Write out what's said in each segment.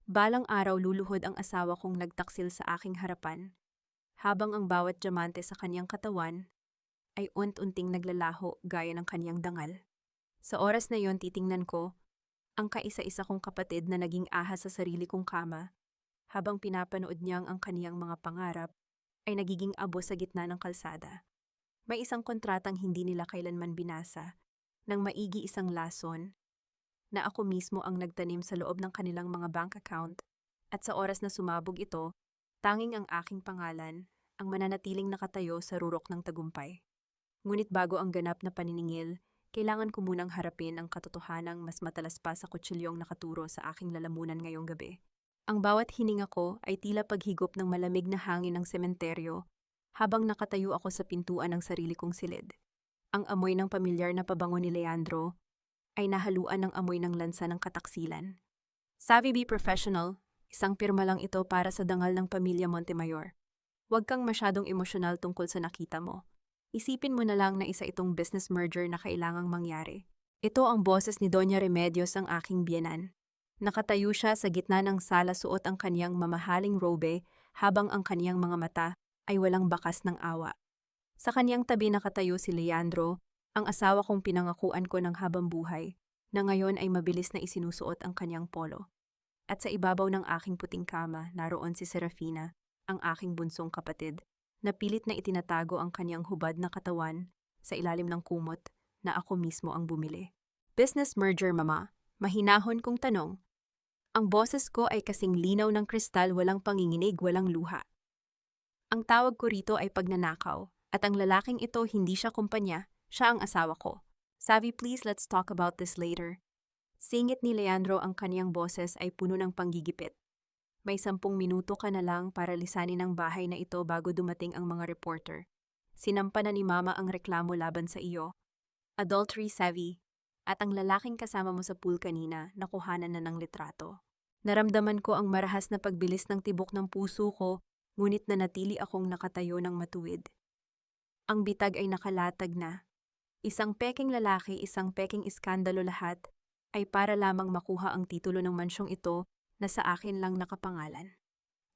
Balang araw luluhod ang asawa kong nagtaksil sa aking harapan, habang ang bawat diamante sa kanyang katawan ay unt-unting naglalaho gaya ng kanyang dangal. Sa oras na yon titingnan ko ang kaisa-isa kong kapatid na naging ahas sa sarili kong kama, habang pinapanood niyang ang kaniyang mga pangarap ay nagiging abo sa gitna ng kalsada. May isang kontratang hindi nila kailanman binasa, nang maigi isang lason na ako mismo ang nagtanim sa loob ng kanilang mga bank account, at sa oras na sumabog ito, tanging ang aking pangalan ang mananatiling nakatayo sa rurok ng tagumpay. Ngunit bago ang ganap na paniningil, kailangan ko munang harapin ang katotohanang mas matalas pa sa kutsilyong nakaturo sa aking lalamunan ngayong gabi. Ang bawat hininga ko ay tila paghigop ng malamig na hangin ng sementeryo habang nakatayo ako sa pintuan ng sarili kong silid. Ang amoy ng pamilyar na pabango ni Leandro ay nahaluan ng amoy ng lansa ng kataksilan. Savvy be professional, isang pirma lang ito para sa dangal ng pamilya Montemayor. Huwag kang masyadong emosyonal tungkol sa nakita mo. Isipin mo na lang na isa itong business merger na kailangang mangyari. Ito ang boses ni Doña Remedios, ang aking biyenan. Nakatayo siya sa gitna ng sala, suot ang kaniyang mamahaling robe habang ang kaniyang mga mata ay walang bakas ng awa. Sa kaniyang tabi nakatayo si Leandro, ang asawa kong pinangakuan ko ng habang buhay, na ngayon ay mabilis na isinusuot ang kaniyang polo. At sa ibabaw ng aking puting kama, naroon si Serafina, ang aking bunsong kapatid, na pilit na itinatago ang kaniyang hubad na katawan sa ilalim ng kumot na ako mismo ang bumili. Business merger, mama? Mahinahon kong tanong. Ang boses ko ay kasing linaw ng kristal, walang panginginig, walang luha. Ang tawag ko rito ay pagnanakaw, at ang lalaking ito hindi siya kumpanya, siya ang asawa ko. Savvy, please, let's talk about this later. Singit ni Leandro, ang kaniyang boses ay puno ng panggigipit. May 10 minuto ka na lang para lisanin ang bahay na ito bago dumating ang mga reporter. Sinampa na ni Mama ang reklamo laban sa iyo. Adultery, Savvy. At ang lalaking kasama mo sa pool kanina, nakuhanan na ng litrato. Naramdaman ko ang marahas na pagbilis ng tibok ng puso ko, ngunit nanatili akong nakatayo ng matuwid. Ang bitag ay nakalatag na. Isang peking lalaki, isang peking iskandalo, lahat ay para lamang makuha ang titulo ng mansyong ito na sa akin lang nakapangalan.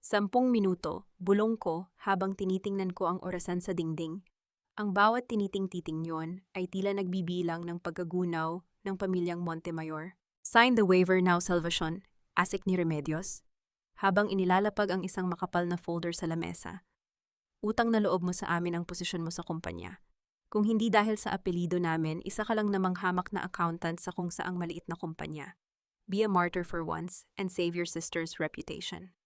10 minuto, bulong ko habang tinitingnan ko ang orasan sa dingding. Ang bawat tiniting-titing yon ay tila nagbibilang ng pagkagunaw ng pamilyang Montemayor. Sign the waiver now, Salvacion, asik ni Remedios, habang inilalapag ang isang makapal na folder sa lamesa. Utang na loob mo sa amin ang posisyon mo sa kumpanya. Kung hindi dahil sa apelido namin, isa ka lang namang hamak na accountant sa kung saang maliit na kumpanya. Be a martyr for once and save your sister's reputation.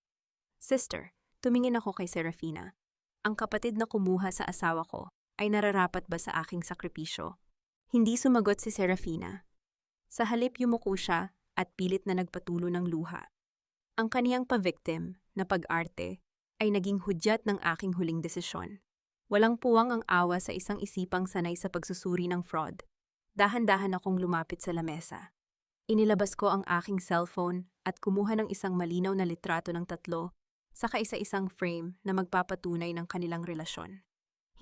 Sister, tumingin ako kay Serafina. Ang kapatid na kumuha sa asawa ko ay nararapat ba sa aking sakripisyo? Hindi sumagot si Serafina. Sa halip yumuko siya at pilit na nagpatulo ng luha. Ang kaniyang pa-victim na pag-arte ay naging hudyat ng aking huling desisyon. Walang puwang ang awa sa isang isipang sanay sa pagsusuri ng fraud. Dahan-dahan akong lumapit sa lamesa. Inilabas ko ang aking cellphone at kumuha ng isang malinaw na litrato ng 3 sa kaisa-isang frame na magpapatunay ng kanilang relasyon.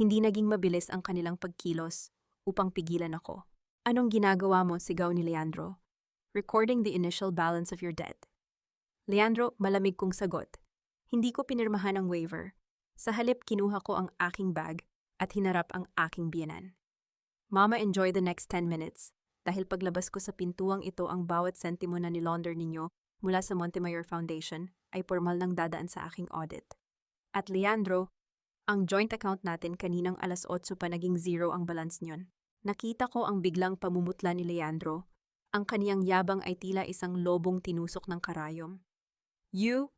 Hindi naging mabilis ang kanilang pagkilos upang pigilan ako. Anong ginagawa mo? Sigaw ni Leandro. Recording the initial balance of your debt. Leandro, malamig kong sagot. Hindi ko pinirmahan ang waiver. Sa halip, kinuha ko ang aking bag at hinarap ang aking biyenan. Mama, enjoy the next 10 minutes. Dahil paglabas ko sa pintuang ito, ang bawat sentimo na nilaunder ninyo mula sa Montemayor Foundation ay formal nang dadaan sa aking audit. At Leandro, ang joint account natin kaninang alas 8 pa naging 0 ang balance niyon. Nakita ko ang biglang pamumutla ni Leandro. Ang kaniyang yabang ay tila isang lobong tinusok ng karayom. You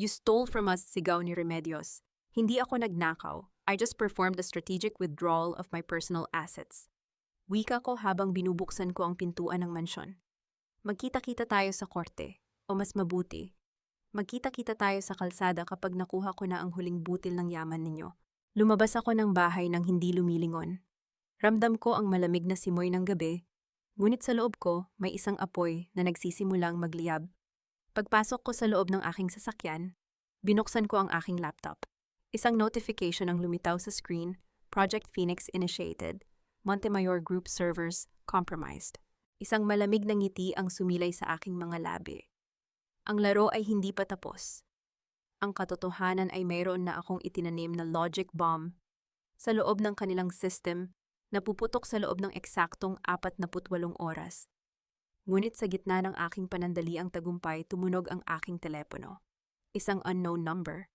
stole from us, sigaw ni Remedios. Hindi ako nagnakaw. I just performed a strategic withdrawal of my personal assets. Wika ko habang binubuksan ko ang pintuan ng mansyon. Magkita-kita tayo sa korte, o mas mabuti, magkita-kita tayo sa kalsada kapag nakuha ko na ang huling butil ng yaman ninyo. Lumabas ako ng bahay nang hindi lumilingon. Ramdam ko ang malamig na simoy ng gabi, ngunit sa loob ko may isang apoy na nagsisimulang magliyab. Pagpasok ko sa loob ng aking sasakyan, binuksan ko ang aking laptop. Isang notification ang lumitaw sa screen, Project Phoenix initiated. Montemayor Group servers compromised. Isang malamig na ngiti ang sumilay sa aking mga labi. Ang laro ay hindi pa tapos. Ang katotohanan ay mayroon na akong itinanim na logic bomb sa loob ng kanilang system na puputok sa loob ng eksaktong 48 oras. Ngunit sa gitna ng aking panandaliang tagumpay, tumunog ang aking telepono. Isang unknown number.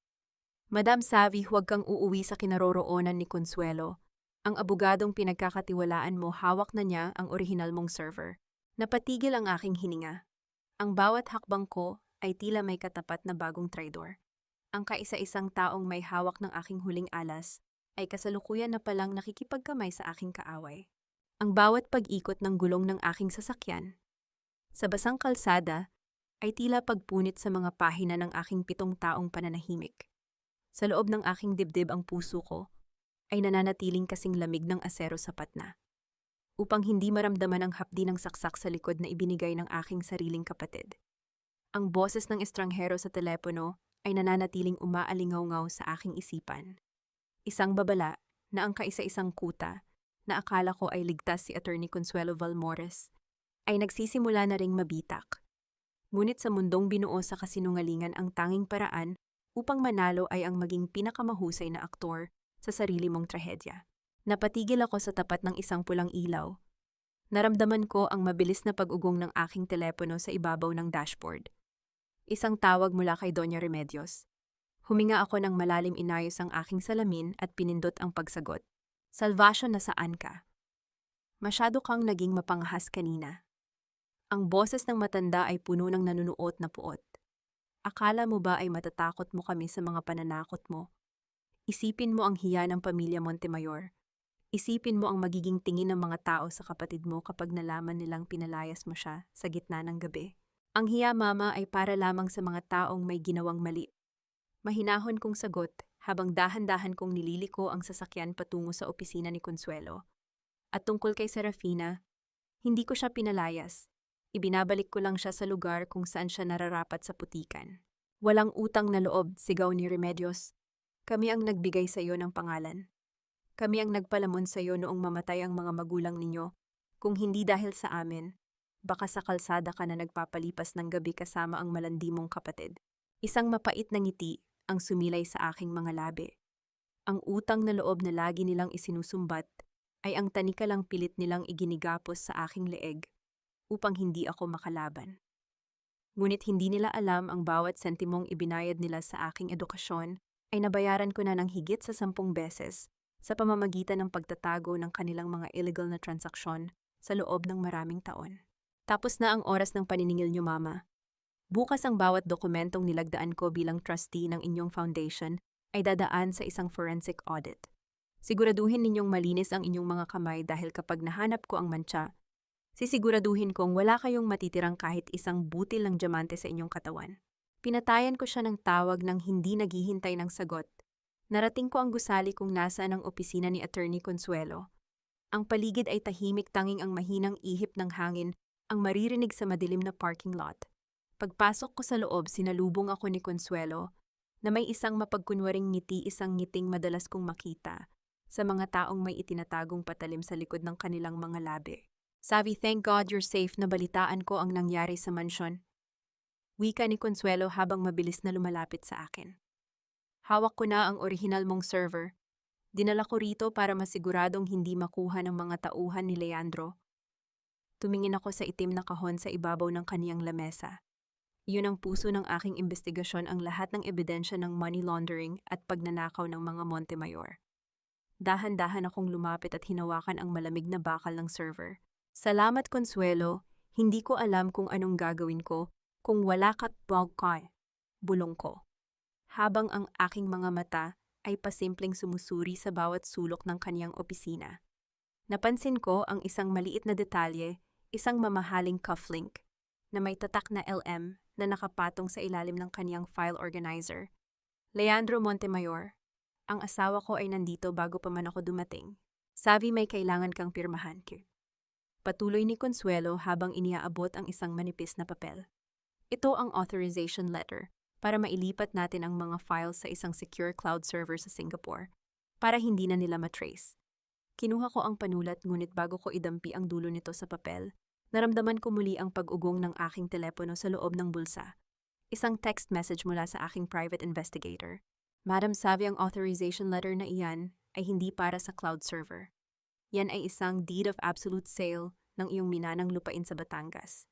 Madam Savvy, huwag kang uuwi sa kinaroroonan ni Consuelo. Ang abogadong pinagkakatiwalaan mo, hawak na niya ang orihinal mong server. Napatigil ang aking hininga. Ang bawat hakbang ko ay tila may katapat na bagong traidor. Ang kaisa-isang taong may hawak ng aking huling alas ay kasalukuyan na palang nakikipagkamay sa aking kaaway. Ang bawat pag-ikot ng gulong ng aking sasakyan sa basang kalsada ay tila pagpunit sa mga pahina ng aking 7 taong pananahimik. Sa loob ng aking dibdib, ang puso ko ay nananatiling kasing lamig ng asero sapat na upang hindi maramdaman ang hapdi ng saksak sa likod na ibinigay ng aking sariling kapatid. Ang boses ng estranghero sa telepono ay nananatiling umaalingaw-ngaw sa aking isipan. Isang babala na ang kaisa-isang kuta na akala ko ay ligtas si Attorney Consuelo Valmores ay nagsisimula na ring mabitak. Ngunit sa mundong binuo sa kasinungalingan, ang tanging paraan upang manalo ay ang maging pinakamahusay na aktor sa sarili mong trahedya. Napatigil ako sa tapat ng isang pulang ilaw. Naramdaman ko ang mabilis na pag-ugong ng aking telepono sa ibabaw ng dashboard. Isang tawag mula kay Doña Remedios. Huminga ako ng malalim, inayos ang aking salamin at pinindot ang pagsagot. Salvation, nasaan ka? Masyado kang naging mapangahas kanina. Ang boses ng matanda ay puno ng nanunuot na puot. Akala mo ba ay matatakot mo kami sa mga pananakot mo? Isipin mo ang hiya ng pamilya Montemayor. Isipin mo ang magiging tingin ng mga tao sa kapatid mo kapag nalaman nilang pinalayas mo siya sa gitna ng gabi. Ang hiya, mama, ay para lamang sa mga taong may ginawang mali. Mahinahon kong sagot habang dahan-dahan kong nililiko ang sasakyan patungo sa opisina ni Consuelo. At tungkol kay Serafina, hindi ko siya pinalayas. Ibinabalik ko lang siya sa lugar kung saan siya nararapat sa putikan. Walang utang na loob, sigaw ni Remedios. Kami ang nagbigay sa iyo ng pangalan. Kami ang nagpalamon sa iyo noong mamatay ang mga magulang ninyo. Kung hindi dahil sa amin, baka sa kalsada ka na nagpapalipas ng gabi kasama ang malandi mong kapatid. Isang mapait na ngiti ang sumilay sa aking mga labi. Ang utang na loob na lagi nilang isinusumbat ay ang tanikalang pilit nilang iginigapos sa aking leeg upang hindi ako makalaban. Ngunit hindi nila alam ang bawat sentimong ibinayad nila sa aking edukasyon ay nabayaran ko na ng higit sa 10 beses sa pamamagitan ng pagtatago ng kanilang mga illegal na transaksyon sa loob ng maraming taon. Tapos na ang oras ng paniningil niyo, mama. Bukas ang bawat dokumentong nilagdaan ko bilang trustee ng inyong foundation ay dadaan sa isang forensic audit. Siguraduhin ninyong malinis ang inyong mga kamay dahil kapag nahanap ko ang mantsa, sisiguraduhin kong wala kayong matitirang kahit isang butil ng diamante sa inyong katawan. Pinatayan ko siya ng tawag ng hindi naghihintay ng sagot. Narating ko ang gusali kung nasaan ang opisina ni Attorney Consuelo. Ang paligid ay tahimik, tanging ang mahinang ihip ng hangin ang maririnig sa madilim na parking lot. Pagpasok ko sa loob, sinalubong ako ni Consuelo na may isang mapagkunwaring ngiti, isang ngiting madalas kong makita sa mga taong may itinatagong patalim sa likod ng kanilang mga labi. Sabi, thank God you're safe, na balitaan ko ang nangyari sa mansyon. Wika ni Consuelo habang mabilis na lumalapit sa akin. Hawak ko na ang orihinal mong server. Dinala ko rito para masiguradong hindi makuha ng mga tauhan ni Leandro. Tumingin ako sa itim na kahon sa ibabaw ng kaniyang lamesa. Iyon ang puso ng aking investigasyon, ang lahat ng ebidensya ng money laundering at pagnanakaw ng mga Montemayor. Dahan-dahan akong lumapit at hinawakan ang malamig na bakal ng server. Salamat, Consuelo. Hindi ko alam kung anong gagawin ko kung wala ka't bagkay. Bulong ko. Habang ang aking mga mata ay pasimpleng sumusuri sa bawat sulok ng kaniyang opisina. Napansin ko ang isang maliit na detalye, isang mamahaling cufflink na may tatak na LM na nakapatong sa ilalim ng kaniyang file organizer. Leandro Montemayor, ang asawa ko ay nandito bago pa man ako dumating. Sabi, may kailangan kang pirmahan. Patuloy ni Consuelo habang iniaabot ang isang manipis na papel. Ito ang authorization letter para mailipat natin ang mga files sa isang secure cloud server sa Singapore para hindi na nila matrace. Kinuha ko ang panulat, ngunit bago ko idampi ang dulo nito sa papel, naramdaman ko muli ang pag-ugong ng aking telepono sa loob ng bulsa. Isang text message mula sa aking private investigator. Madam Savvy, ang authorization letter na iyan ay hindi para sa cloud server. Yan ay isang deed of absolute sale ng iyong minanang lupain sa Batangas.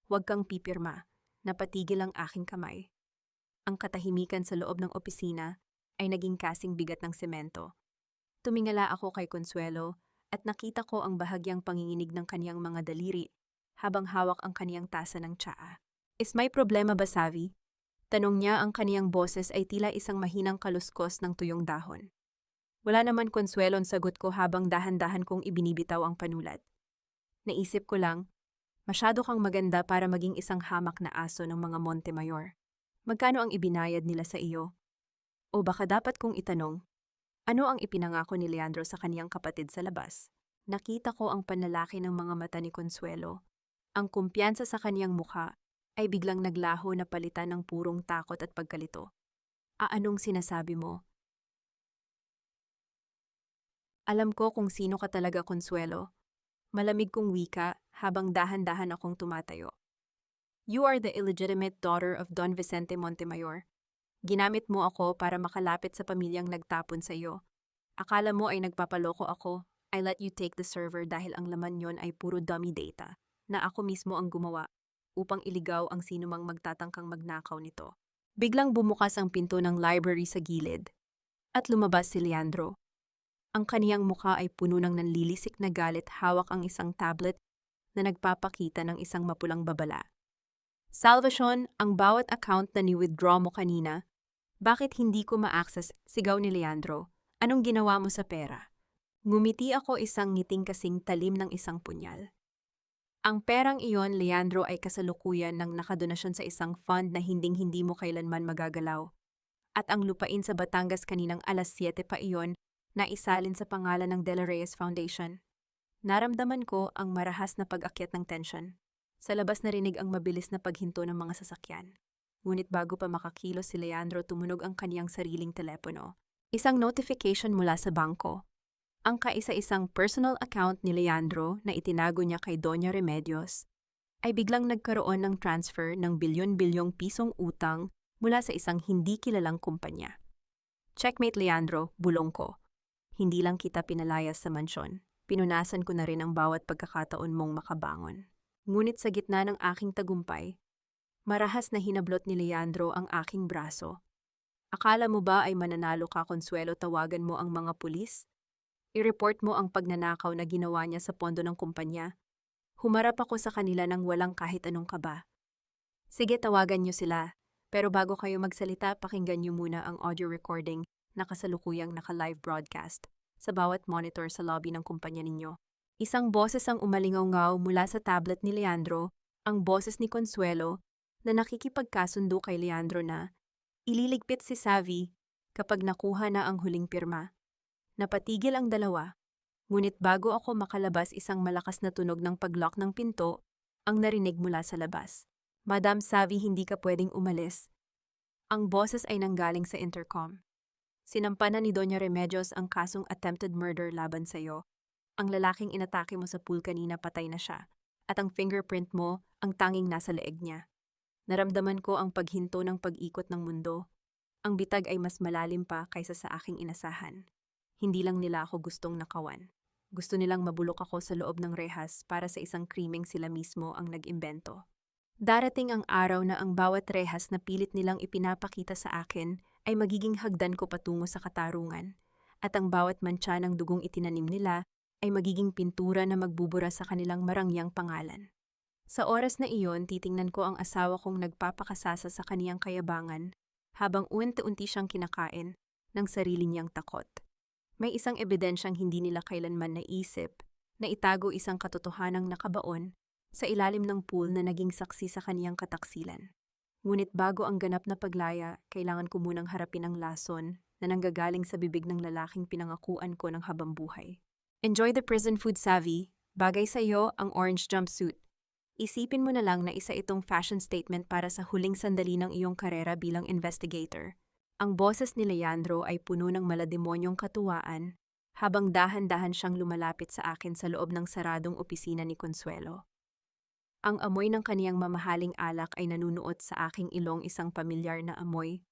Huwag kang pipirma, napatigil ang aking kamay. Ang katahimikan sa loob ng opisina ay naging kasing bigat ng semento. Tumingala ako kay Consuelo at nakita ko ang bahagyang panginginig ng kaniyang mga daliri habang hawak ang kaniyang tasa ng tsaa. Is may problema ba, Savvy? Tanong niya, ang kaniyang boses ay tila isang mahinang kaluskos ng tuyong dahon. Wala naman, Consuelo, ang sagot ko habang dahan-dahan kong ibinibitaw ang panulat. Naisip ko lang, masyado kang maganda para maging isang hamak na aso ng mga Montemayor. Magkano ang ibinayad nila sa iyo? O baka dapat kong itanong, ano ang ipinangako ni Leandro sa kaniyang kapatid sa labas? Nakita ko ang panlalaki ng mga mata ni Consuelo. Ang kumpiyansa sa kaniyang mukha ay biglang naglaho na palitan ng purong takot at pagkalito. Anong sinasabi mo? Alam ko kung sino ka talaga, Consuelo. Malamig kong wika habang dahan-dahan akong tumatayo. You are the illegitimate daughter of Don Vicente Montemayor. Ginamit mo ako para makalapit sa pamilyang nagtapon sa iyo. Akala mo ay nagpapaloko ako. I let you take the server dahil ang laman yon ay puro dummy data na ako mismo ang gumawa upang iligaw ang sinumang magtatangkang magnakaw nito. Biglang bumukas ang pinto ng library sa gilid at lumabas si Leandro. Ang kaniyang mukha ay puno ng nanlilisik na galit, hawak ang isang tablet na nagpapakita ng isang mapulang babala. Salvation, ang bawat account na ni-withdraw mo kanina, bakit hindi ko ma-access? Sigaw ni Leandro. Anong ginawa mo sa pera? Ngumiti ako, isang ngiting kasing talim ng isang punyal. Ang perang iyon, Leandro, ay kasalukuyan ng nakadonasyon sa isang fund na hinding-hindi mo kailanman magagalaw. At ang lupain sa Batangas kaninang alas 7 pa iyon, na isalin sa pangalan ng De La Reyes Foundation. Naramdaman ko ang marahas na pag-akyat ng tension. Sa labas narinig ang mabilis na paghinto ng mga sasakyan. Ngunit bago pa makakilos si Leandro, tumunog ang kaniyang sariling telepono. Isang notification mula sa bangko. Ang kaisa-isang personal account ni Leandro na itinago niya kay Doña Remedios ay biglang nagkaroon ng transfer ng bilyon-bilyong pisong utang mula sa isang hindi kilalang kumpanya. Checkmate, Leandro, bulong ko. Hindi lang kita pinalayas sa mansyon, pinunasan ko na rin ang bawat pagkakataon mong makabangon. Ngunit sa gitna ng aking tagumpay, marahas na hinablot ni Leandro ang aking braso. Akala mo ba ay mananalo ka, Consuelo? Tawagan mo ang mga pulis? I-report mo ang pagnanakaw na ginawa niya sa pondo ng kumpanya. Humarap ako sa kanila nang walang kahit anong kaba. Sige, tawagan niyo sila. Pero bago kayo magsalita, pakinggan niyo muna ang audio recording na kasalukuyang naka-live broadcast sa bawat monitor sa lobby ng kumpanya ninyo. Isang boses ang umalingaw-ngaw mula sa tablet ni Leandro, ang boses ni Consuelo na nakikipagkasundo kay Leandro na ililigpit si Savvy kapag nakuha na ang huling pirma. Napatigil ang dalawa, ngunit bago ako makalabas, isang malakas na tunog ng paglock ng pinto ang narinig mula sa labas. Madam Savvy, hindi ka pwedeng umalis. Ang boses ay nanggaling sa intercom. Sinampanan ni Doña Remedios ang kasong attempted murder laban sa iyo. Ang lalaking inatake mo sa pool kanina, patay na siya. At ang fingerprint mo ang tanging nasa leeg niya. Naramdaman ko ang paghinto ng pag-ikot ng mundo. Ang bitag ay mas malalim pa kaysa sa aking inasahan. Hindi lang nila ako gustong nakawan. Gusto nilang mabulok ako sa loob ng rehas para sa isang krimeng sila mismo ang nag-imbento. Darating ang araw na ang bawat rehas na pilit nilang ipinapakita sa akin ay magiging hagdan ko patungo sa katarungan, at ang bawat mantsa ng dugong itinanim nila ay magiging pintura na magbubura sa kanilang marangyang pangalan. Sa oras na iyon, titingnan ko ang asawa kong nagpapakasasa sa kaniyang kayabangan habang unti-unti siyang kinakain ng sarili niyang takot. May isang ebidensyang hindi nila kailanman naisip na itago, isang katotohanang nakabaon sa ilalim ng pool na naging saksi sa kaniyang kataksilan. Ngunit bago ang ganap na paglaya, kailangan ko munang harapin ang lason na nanggagaling sa bibig ng lalaking pinangakuan ko ng habambuhay. Enjoy the prison food, Savvy. Bagay sa iyo ang orange jumpsuit. Isipin mo na lang na isa itong fashion statement para sa huling sandali ng iyong karera bilang investigator. Ang boses ni Leandro ay puno ng malademonyong katuwaan habang dahan-dahan siyang lumalapit sa akin sa loob ng saradong opisina ni Consuelo. Ang amoy ng kaniyang mamahaling alak ay nanunuot sa aking ilong, isang pamilyar na amoy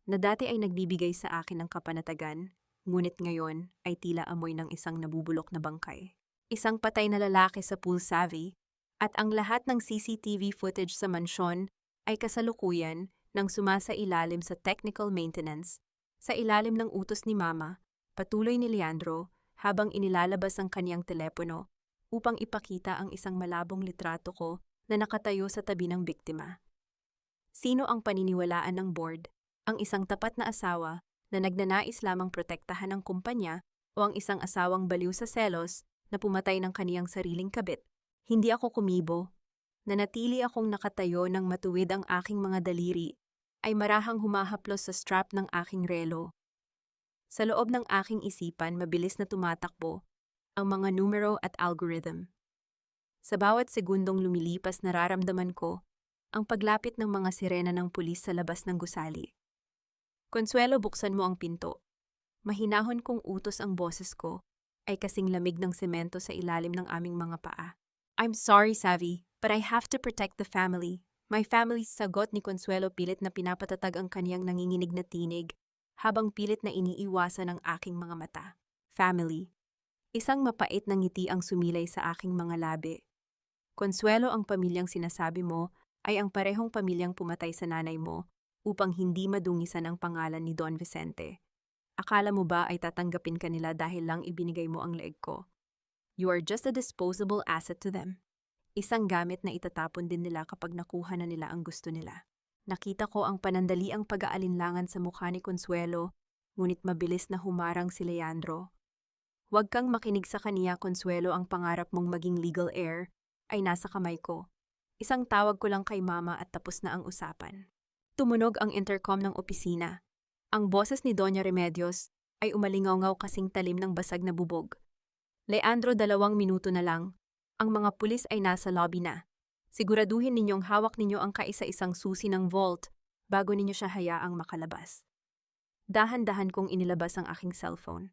na dati ay nagbibigay sa akin ng kapanatagan, ngunit ngayon ay tila amoy ng isang nabubulok na bangkay. Isang patay na lalaki sa pool savvy, at ang lahat ng CCTV footage sa mansyon ay kasalukuyan nang sumasailalim sa technical maintenance. Sa ilalim ng utos ni Mama, patuloy ni Leandro habang inilalabas ang kaniyang telepono upang ipakita ang isang malabong litrato ko na nakatayo sa tabi ng biktima. Sino ang paniniwalaan ng board? Ang isang tapat na asawa na nagnanais lamang protektahan ang kumpanya o ang isang asawang baliw sa selos na pumatay ng kaniyang sariling kabit? Hindi ako kumibo. Nanatili akong nakatayo nang matuwid ang aking mga daliri ay marahang humahaplos sa strap ng aking relo. Sa loob ng aking isipan, mabilis na tumatakbo ang mga numero at algorithm. Sa bawat segundong lumilipas, nararamdaman ko ang paglapit ng mga sirena ng pulis sa labas ng gusali. Consuelo, buksan mo ang pinto. Mahinahon kong utos, ang boses ko ay kasing lamig ng semento sa ilalim ng aming mga paa. I'm sorry, Savvy, but I have to protect the family. My family's sagot ni Consuelo, pilit na pinapatatag ang kaniyang nanginginig na tinig habang pilit na iniiwasan ang aking mga mata. Family. Isang mapait na ngiti ang sumilay sa aking mga labi. Consuelo, ang pamilyang sinasabi mo ay ang parehong pamilyang pumatay sa nanay mo upang hindi madungisan ang pangalan ni Don Vicente. Akala mo ba ay tatanggapin ka nila dahil lang ibinigay mo ang leeg ko? You are just a disposable asset to them. Isang gamit na itatapon din nila kapag nakuha na nila ang gusto nila. Nakita ko ang panandaliang pag-aalinlangan sa mukha ni Consuelo, ngunit mabilis na humarang si Leandro. Huwag kang makinig sa kaniya, Consuelo, ang pangarap mong maging legal heir ay nasa kamay ko. Isang tawag ko lang kay Mama at tapos na ang usapan. Tumunog ang intercom ng opisina. Ang boses ni Doña Remedios ay umalingaw-ngaw kasing talim ng basag na bubog. Leandro, 2 minuto na lang. Ang mga pulis ay nasa lobby na. Siguraduhin ninyong hawak ninyo ang kaisa-isang susi ng vault bago ninyo siya hayaang makalabas. Dahan-dahan kong inilabas ang aking cellphone.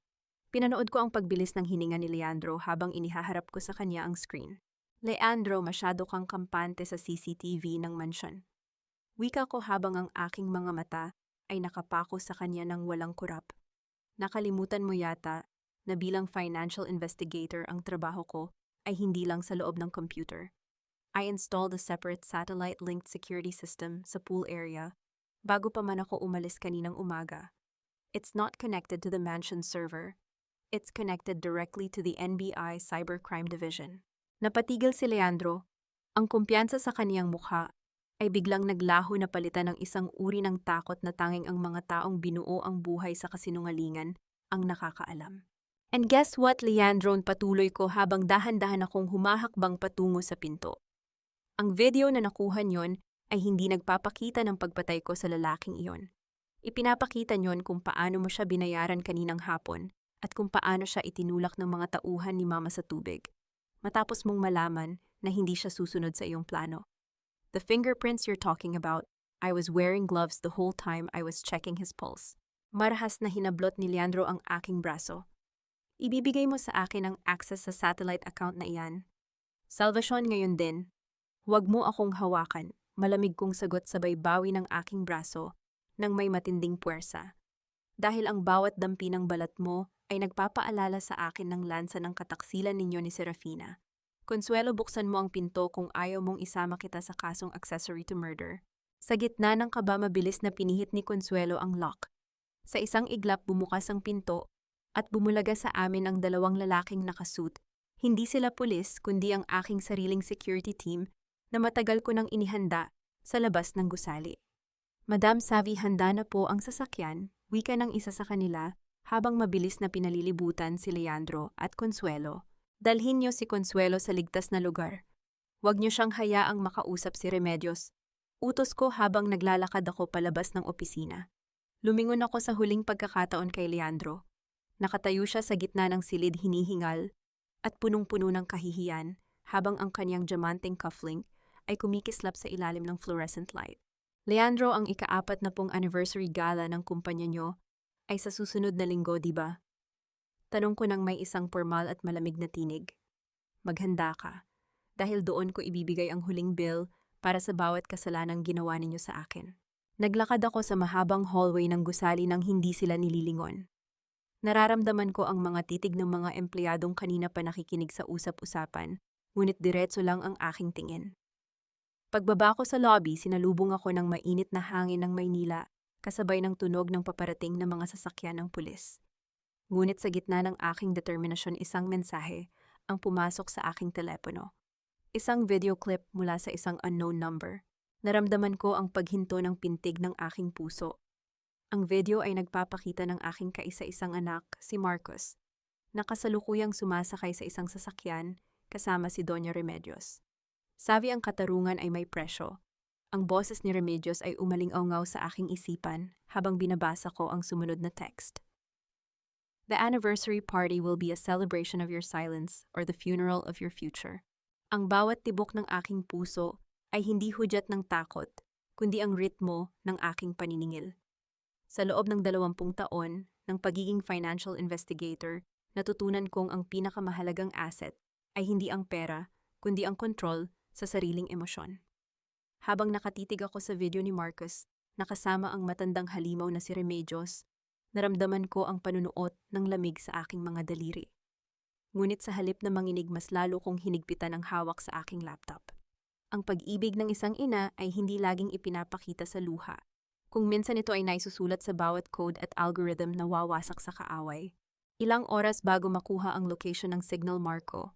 Pinanood ko ang pagbilis ng hininga ni Leandro habang inihaharap ko sa kanya ang screen. Leandro, masyado kang kampante sa CCTV ng mansyon. Wika ko habang ang aking mga mata ay nakapako sa kanya ng walang kurap. Nakalimutan mo yata na bilang financial investigator ang trabaho ko ay hindi lang sa loob ng computer. I installed a separate satellite-linked security system sa pool area bago pa man ako umalis kaninang umaga. It's not connected to the mansion server. It's connected directly to the NBI Cybercrime Division. Napatigil si Leandro. Ang kumpiyansa sa kaniyang mukha ay biglang naglaho na palitan ng isang uri ng takot na tanging ang mga taong binuo ang buhay sa kasinungalingan ang nakakaalam. And guess what, Leandro, patuloy ko habang dahan-dahan akong humahakbang patungo sa pinto. Ang video na nakuha niyon ay hindi nagpapakita ng pagpatay ko sa lalaking iyon. Ipinapakita niyon kung paano mo siya binayaran kaninang hapon at kung paano siya itinulak ng mga tauhan ni Mama sa tubig. Matapos mong malaman na hindi siya susunod sa iyong plano. The fingerprints you're talking about, I was wearing gloves the whole time I was checking his pulse. Marahas na hinablot ni Leandro ang aking braso. Ibibigay mo sa akin ang access sa satellite account na iyan. Salvation, ngayon din. Huwag mo akong hawakan. Malamig kong sagot sabay bawi ng aking braso nang may matinding puwersa. Dahil ang bawat dampi ng balat mo ay nagpapaalala sa akin ng lansa ng kataksilan ninyo ni Serafina. Consuelo, buksan mo ang pinto kung ayaw mong isama kita sa kasong accessory to murder. Sa gitna ng kaba, mabilis na pinihit ni Consuelo ang lock. Sa isang iglap, bumukas ang pinto at bumulaga sa amin ang 2 lalaking nakasuit. Hindi sila pulis kundi ang aking sariling security team na matagal ko nang inihanda sa labas ng gusali. Madam Savvy, handa na po ang sasakyan, wika ng isa sa kanila habang mabilis na pinalilibutan si Leandro at Consuelo. Dalhin niyo si Consuelo sa ligtas na lugar. Huwag niyo siyang hayaang makausap si Remedios. Utos ko habang naglalakad ako palabas ng opisina. Lumingon ako sa huling pagkakataon kay Leandro. Nakatayo siya sa gitna ng silid, hinihingal at punong-puno ng kahihiyan habang ang kanyang diamanteng cufflink ay kumikislap sa ilalim ng fluorescent light. Leandro, ang ika-40 anniversary gala ng kumpanya niyo ay sa susunod na linggo, di ba? Tanong ko nang may isang formal at malamig na tinig. Maghanda ka. Dahil doon ko ibibigay ang huling bill para sa bawat kasalanang ginawa ninyo sa akin. Naglakad ako sa mahabang hallway ng gusali nang hindi sila nililingon. Nararamdaman ko ang mga titig ng mga empleyadong kanina pa nakikinig sa usap-usapan, ngunit diretso lang ang aking tingin. Pagbaba ko sa lobby, sinalubong ako ng mainit na hangin ng Maynila, kasabay ng tunog ng paparating na mga sasakyan ng pulis. Ngunit sa gitna ng aking determinasyon, isang mensahe ang pumasok sa aking telepono. Isang video clip mula sa isang unknown number. Naramdaman ko ang paghinto ng pintig ng aking puso. Ang video ay nagpapakita ng aking kaisa-isang anak, si Marcos, na kasalukuyang sumasakay sa isang sasakyan kasama si Doña Remedios. Sabi ang katarungan ay may presyo. Ang boses ni Remedios ay umaling-aungaw sa aking isipan habang binabasa ko ang sumunod na text. The anniversary party will be a celebration of your silence or the funeral of your future. Ang bawat tibok ng aking puso ay hindi hudyat ng takot, kundi ang ritmo ng aking paniningil. Sa loob ng 20 taon ng pagiging financial investigator, natutunan kong ang pinakamahalagang asset ay hindi ang pera, kundi ang kontrol sa sariling emosyon. Habang nakatitig ako sa video ni Marcos, nakasama ang matandang halimaw na si Remedios, naramdaman ko ang panunuot ng lamig sa aking mga daliri. Ngunit sa halip na manginig, mas lalo kong hinigpitan ang hawak sa aking laptop. Ang pag-ibig ng isang ina ay hindi laging ipinapakita sa luha. Kung minsan ito ay naisusulat sa bawat code at algorithm na wawasak sa kaaway. Ilang oras bago makuha ang location ng signal, Marco,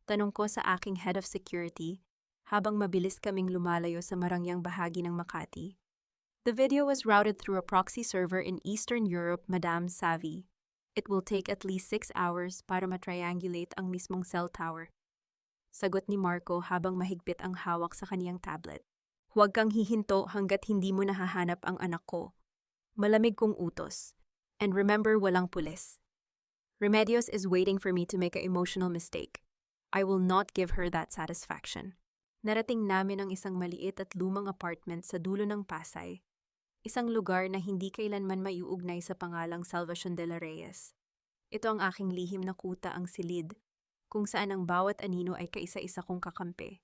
tanong ko sa aking head of security habang mabilis kaming lumalayo sa marangyang bahagi ng Makati. The video was routed through a proxy server in Eastern Europe, Madame Savvy. It will take at least 6 hours para matriangulate ang mismong cell tower. Sagot ni Marco habang mahigpit ang hawak sa kaniyang tablet. Huwag kang hihinto hanggat hindi mo nahahanap ang anak ko. Malamig kong utos. And remember, walang pulis. Remedios is waiting for me to make an emotional mistake. I will not give her that satisfaction. Narating namin ang isang maliit at lumang apartment sa dulo ng Pasay. Isang lugar na hindi kailanman maiuugnay sa pangalang Salvacion de la Reyes. Ito ang aking lihim na kuta, ang silid, kung saan ang bawat anino ay kaisa-isa kong kakampi.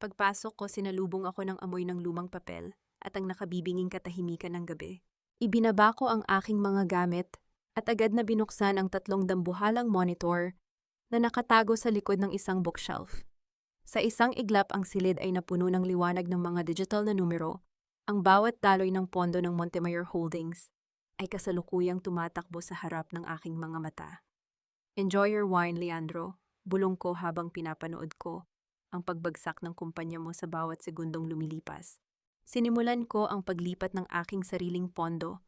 Pagpasok ko, sinalubong ako ng amoy ng lumang papel at ang nakabibinging katahimikan ng gabi. Ibinaba ko ang aking mga gamit at agad na binuksan ang 3 dambuhalang monitor na nakatago sa likod ng isang bookshelf. Sa isang iglap, ang silid ay napuno ng liwanag ng mga digital na numero. Ang bawat daloy ng pondo ng Montemayor Holdings ay kasalukuyang tumatakbo sa harap ng aking mga mata. Enjoy your wine, Leandro, bulong ko habang pinapanood ko ang pagbagsak ng kumpanya mo sa bawat segundong lumilipas. Sinimulan ko ang paglipat ng aking sariling pondo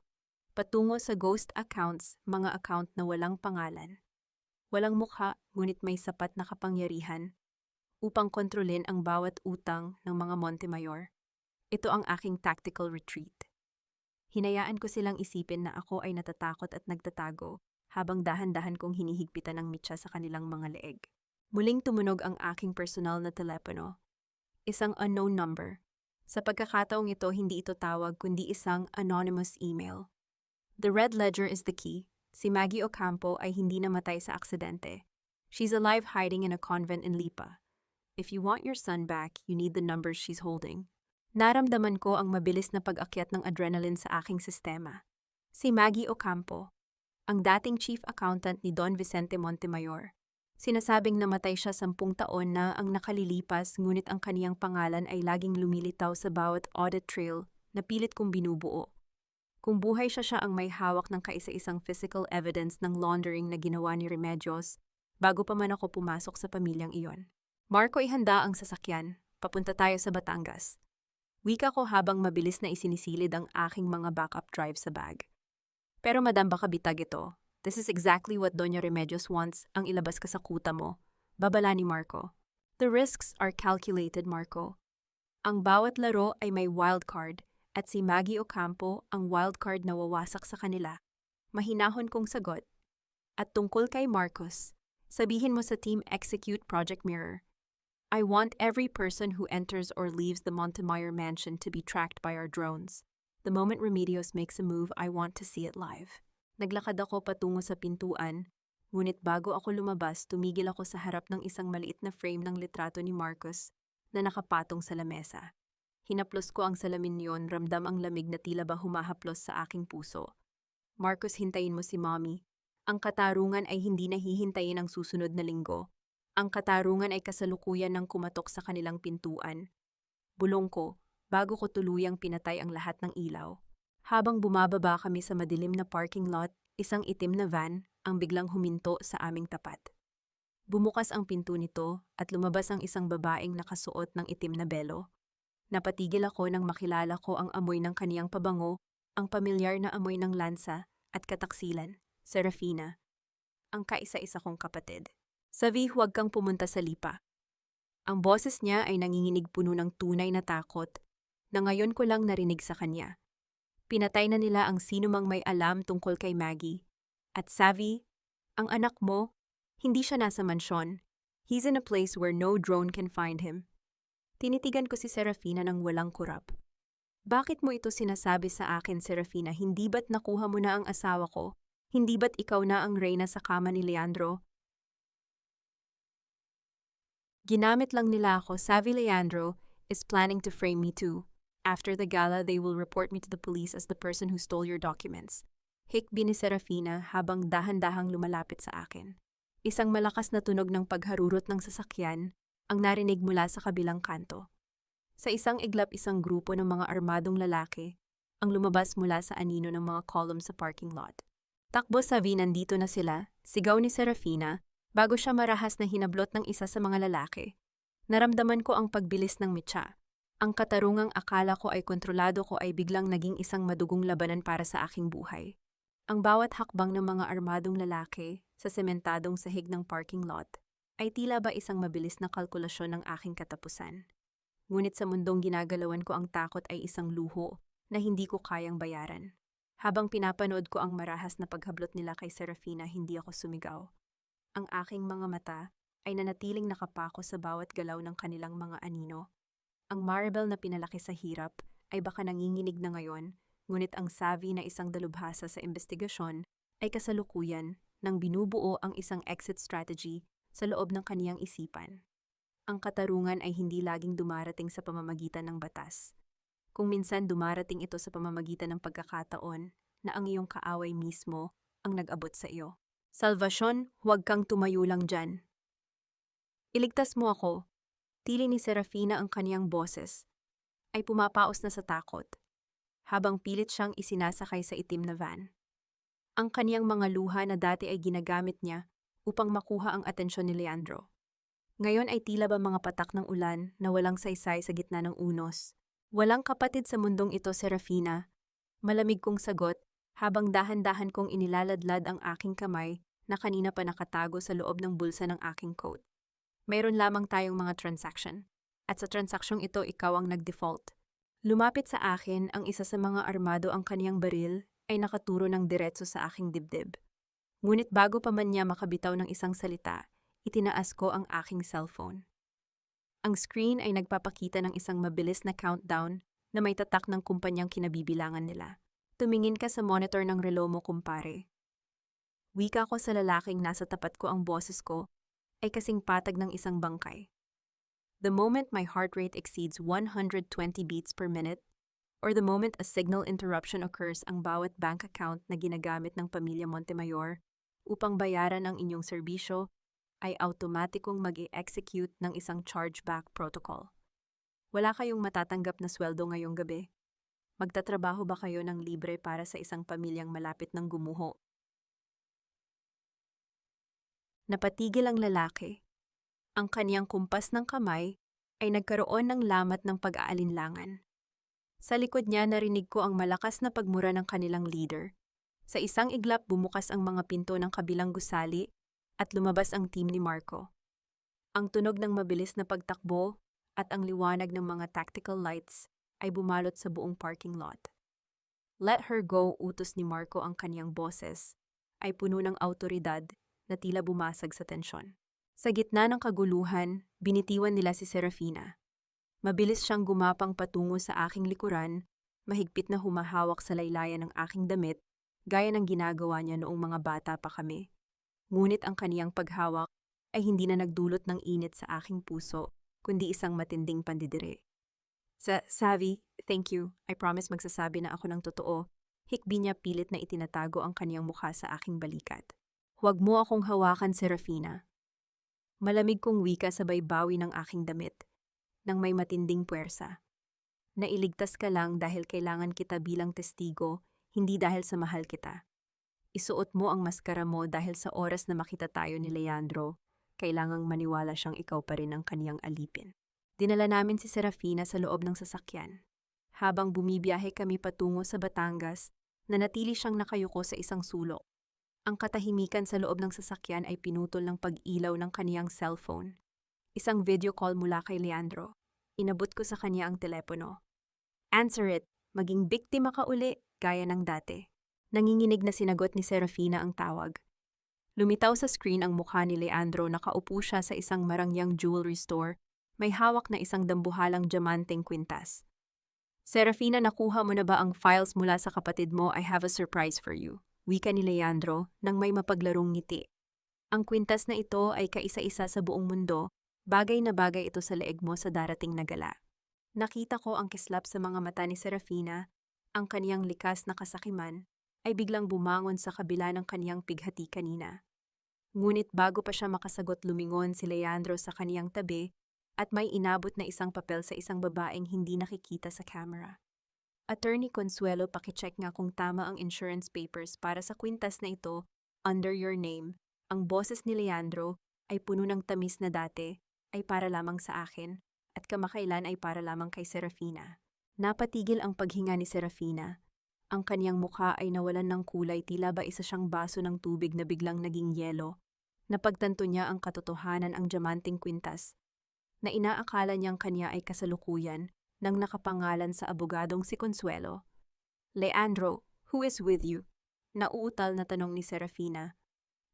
patungo sa ghost accounts, mga account na walang pangalan. Walang mukha, ngunit may sapat na kapangyarihan upang kontrolin ang bawat utang ng mga Montemayor. Ito ang aking tactical retreat. Hinayaan ko silang isipin na ako ay natatakot at nagtatago habang dahan-dahan kong hinihigpitan ang mitsa sa kanilang mga leeg. Muling tumunog ang aking personal na telepono. Isang unknown number. Sa pagkakataong ito, hindi ito tawag kundi isang anonymous email. The red ledger is the key. Si Maggie Ocampo ay hindi namatay sa aksidente. She's alive, hiding in a convent in Lipa. If you want your son back, you need the numbers she's holding. Naramdaman ko ang mabilis na pag-akyat ng adrenaline sa aking sistema. Si Maggie Ocampo, ang dating chief accountant ni Don Vicente Montemayor. Sinasabing namatay siya 10 taon na ang nakalilipas, ngunit ang kaniyang pangalan ay laging lumilitaw sa bawat audit trail na pilit kong binubuo. Kung buhay siya ang may hawak ng kaisa-isang physical evidence ng laundering na ginawa ni Remedios bago pa man ako pumasok sa pamilyang iyon. Marco, ihanda ang sasakyan. Papunta tayo sa Batangas. Wika ko habang mabilis na isinisilid ang aking mga backup drive sa bag. Pero madam, baka bitag ito. This is exactly what Doña Remedios wants, ang ilabas ka sa kuta mo. Babala ni Marco. The risks are calculated, Marco. Ang bawat laro ay may wildcard at si Maggie Ocampo ang wildcard na wawasak sa kanila. Mahinahon kong sagot. At tungkol kay Marcos, sabihin mo sa team Execute Project Mirror. I want every person who enters or leaves the Montemayor mansion to be tracked by our drones. The moment Remedios makes a move, I want to see it live. Naglakad ako patungo sa pintuan, Ngunit bago ako lumabas, tumigil ako sa harap ng isang maliit na frame ng litrato ni Marcus na nakapatong sa lamesa. Hinaplos ko ang salamin niyon, ramdam ang lamig na tila ba humahaplos sa aking puso. Marcus, hintayin mo si Mommy. Ang katarungan ay hindi nahihintayin ang susunod na linggo. Ang katarungan ay kasalukuyan ng kumatok sa kanilang pintuan. Bulong ko, bago ko tuluyang pinatay ang lahat ng ilaw. Habang bumababa kami sa madilim na parking lot, isang itim na van ang biglang huminto sa aming tapat. Bumukas ang pinto nito at lumabas ang isang babaeng nakasuot ng itim na belo. Napatigil ako nang makilala ko ang amoy ng kaniyang pabango, ang pamilyar na amoy ng lansa at kataksilan, Serafina, ang kaisa-isa kong kapatid. Sabi, huwag kang pumunta sa lipa. Ang boses niya ay nanginginig puno ng tunay na takot na ngayon ko lang narinig sa kanya. Pinatay na nila ang sinumang may alam tungkol kay Maggie. At Savi, ang anak mo, hindi siya nasa mansyon. He's in a place where no drone can find him. Tinitigan ko si Serafina ng walang kurap. Bakit mo ito sinasabi sa akin, Serafina? Hindi ba't nakuha mo na ang asawa ko? Hindi ba't ikaw na ang reyna sa kama ni Leandro? Ginamit lang nila ako. Savi, Leandro is planning to frame me too. After the gala, they will report me to the police as the person who stole your documents. Hikbi ni Serafina habang dahan-dahang lumalapit sa akin. Isang malakas na tunog ng pagharurot ng sasakyan ang narinig mula sa kabilang kanto. Sa isang iglap, isang grupo ng mga armadong lalaki ang lumabas mula sa anino ng mga column sa parking lot. Takbo, Savi, nandito na sila, sigaw ni Serafina bago siya marahas na hinablot ng isa sa mga lalaki. Naramdaman ko ang pagbilis ng mitsa. Ang katarungang akala ko ay kontrolado ko ay biglang naging isang madugong labanan para sa aking buhay. Ang bawat hakbang ng mga armadong lalaki sa sementadong sahig ng parking lot ay tila ba isang mabilis na kalkulasyon ng aking katapusan. Ngunit sa mundong ginagalawan ko, ang takot ay isang luho na hindi ko kayang bayaran. Habang pinapanood ko ang marahas na paghablot nila kay Serafina, hindi ako sumigaw. Ang aking mga mata ay nanatiling nakapako sa bawat galaw ng kanilang mga anino. Ang Maribel na pinalaki sa hirap ay baka nanginginig na ngayon, ngunit ang Savi na isang dalubhasa sa investigasyon ay kasalukuyan nang binubuo ang isang exit strategy sa loob ng kaniyang isipan. Ang katarungan ay hindi laging dumarating sa pamamagitan ng batas. Kung minsan dumarating ito sa pamamagitan ng pagkakataon na ang iyong kaaway mismo ang nag-abot sa iyo. Salvation, huwag kang tumayo lang dyan. Iligtas mo ako. Tili ni Serafina, ang kaniyang boses ay pumapaos na sa takot, habang pilit siyang isinasakay sa itim na van. Ang kaniyang mga luha na dati ay ginagamit niya upang makuha ang atensyon ni Leandro. Ngayon ay tila ba mga patak ng ulan na walang saysay sa gitna ng unos. Walang kapatid sa mundong ito, Serafina. Malamig kong sagot habang dahan-dahan kong inilaladlad ang aking kamay na kanina pa nakatago sa loob ng bulsa ng aking coat. Mayroon lamang tayong mga transaction. At sa transaksyong ito, ikaw ang nag-default. Lumapit sa akin ang isa sa mga armado, ang kaniyang baril ay nakaturo ng diretso sa aking dibdib. Ngunit bago pa man niya makabitaw ng isang salita, itinaas ko ang aking cellphone. Ang screen ay nagpapakita ng isang mabilis na countdown na may tatak ng kumpanyang kinabibilangan nila. Tumingin ka sa monitor ng relo mo, kumpare. Wika ko sa lalaking nasa tapat ko. Ang boses ko ay kasing patag ng isang bangkay. The moment my heart rate exceeds 120 beats per minute, or the moment a signal interruption occurs, ang bawat bank account na ginagamit ng pamilya Montemayor upang bayaran ang inyong serbisyo ay automatikong mag-e-execute ng isang chargeback protocol. Wala kayong matatanggap na sweldo ngayong gabi. Magtatrabaho ba kayo ng libre para sa isang pamilyang malapit ng gumuho? Napatigil ang lalaki. Ang kaniyang kumpas ng kamay ay nagkaroon ng lamat ng pag-aalinlangan. Sa likod niya, narinig ko ang malakas na pagmura ng kanilang leader. Sa isang iglap, bumukas ang mga pinto ng kabilang gusali at lumabas ang team ni Marco. Ang tunog ng mabilis na pagtakbo at ang liwanag ng mga tactical lights ay bumalot sa buong parking lot. Let her go, utos ni Marco. Ang kaniyang boses ay puno ng awtoridad na tila bumasag sa tensyon. Sa gitna ng kaguluhan, binitiwan nila si Serafina. Mabilis siyang gumapang patungo sa aking likuran, mahigpit na humahawak sa laylayan ng aking damit, gaya ng ginagawa niya noong mga bata pa kami. Ngunit ang kaniyang paghawak ay hindi na nagdulot ng init sa aking puso, kundi isang matinding pandidire. Savvy, thank you. I promise magsasabi na ako ng totoo. Hikbi niya pilit na itinatago ang kaniyang mukha sa aking balikat. Huwag mo akong hawakan, Serafina. Malamig kong wika sabay bawi ng aking damit, nang may matinding puwersa. Nailigtas ka lang dahil kailangan kita bilang testigo, hindi dahil sa mahal kita. Isuot mo ang maskara mo dahil sa oras na makita tayo ni Leandro, kailangang maniwala siyang ikaw pa rin ang kaniyang alipin. Dinala namin si Serafina sa loob ng sasakyan. Habang bumibiyahe kami patungo sa Batangas, nanatili siyang nakayuko sa isang sulok. Ang katahimikan sa loob ng sasakyan ay pinutol ng pag-ilaw ng kaniyang cellphone. Isang video call mula kay Leandro. Inabot ko sa kanya ang telepono. Answer it, maging biktima ka uli, gaya ng dati. Nanginginig na sinagot ni Serafina ang tawag. Lumitaw sa screen ang mukha ni Leandro, nakaupo siya sa isang marangyang jewelry store, may hawak na isang dambuhalang diamanteng kwintas. Serafina, nakuha mo na ba ang files mula sa kapatid mo? I have a surprise for you. Wika ni Leandro nang may mapaglarong ngiti. Ang kwintas na ito ay kaisa-isa sa buong mundo, bagay na bagay ito sa leeg mo sa darating na gala. Nakita ko ang kislap sa mga mata ni Serafina, ang kaniyang likas na kasakiman ay biglang bumangon sa kabila ng kaniyang pighati kanina. Ngunit bago pa siya makasagot, lumingon si Leandro sa kaniyang tabi at may inabot na isang papel sa isang babaeng hindi nakikita sa camera. Attorney Consuelo, pakicheck nga kung tama ang insurance papers para sa kwintas na ito under your name. Ang boses ni Leandro ay puno ng tamis na dati ay para lamang sa akin at kamakailan ay para lamang kay Serafina. Napatigil ang paghinga ni Serafina. Ang kaniyang mukha ay nawalan ng kulay, tila ba isa siyang baso ng tubig na biglang naging yelo. Napagtanto niya ang katotohanan, ang diamanteng kwintas na inaakala niyang kanya ay kasalukuyan nang nakapangalan sa abogadong si Consuelo. Leandro, who is with you? Nauutal na tanong ni Serafina.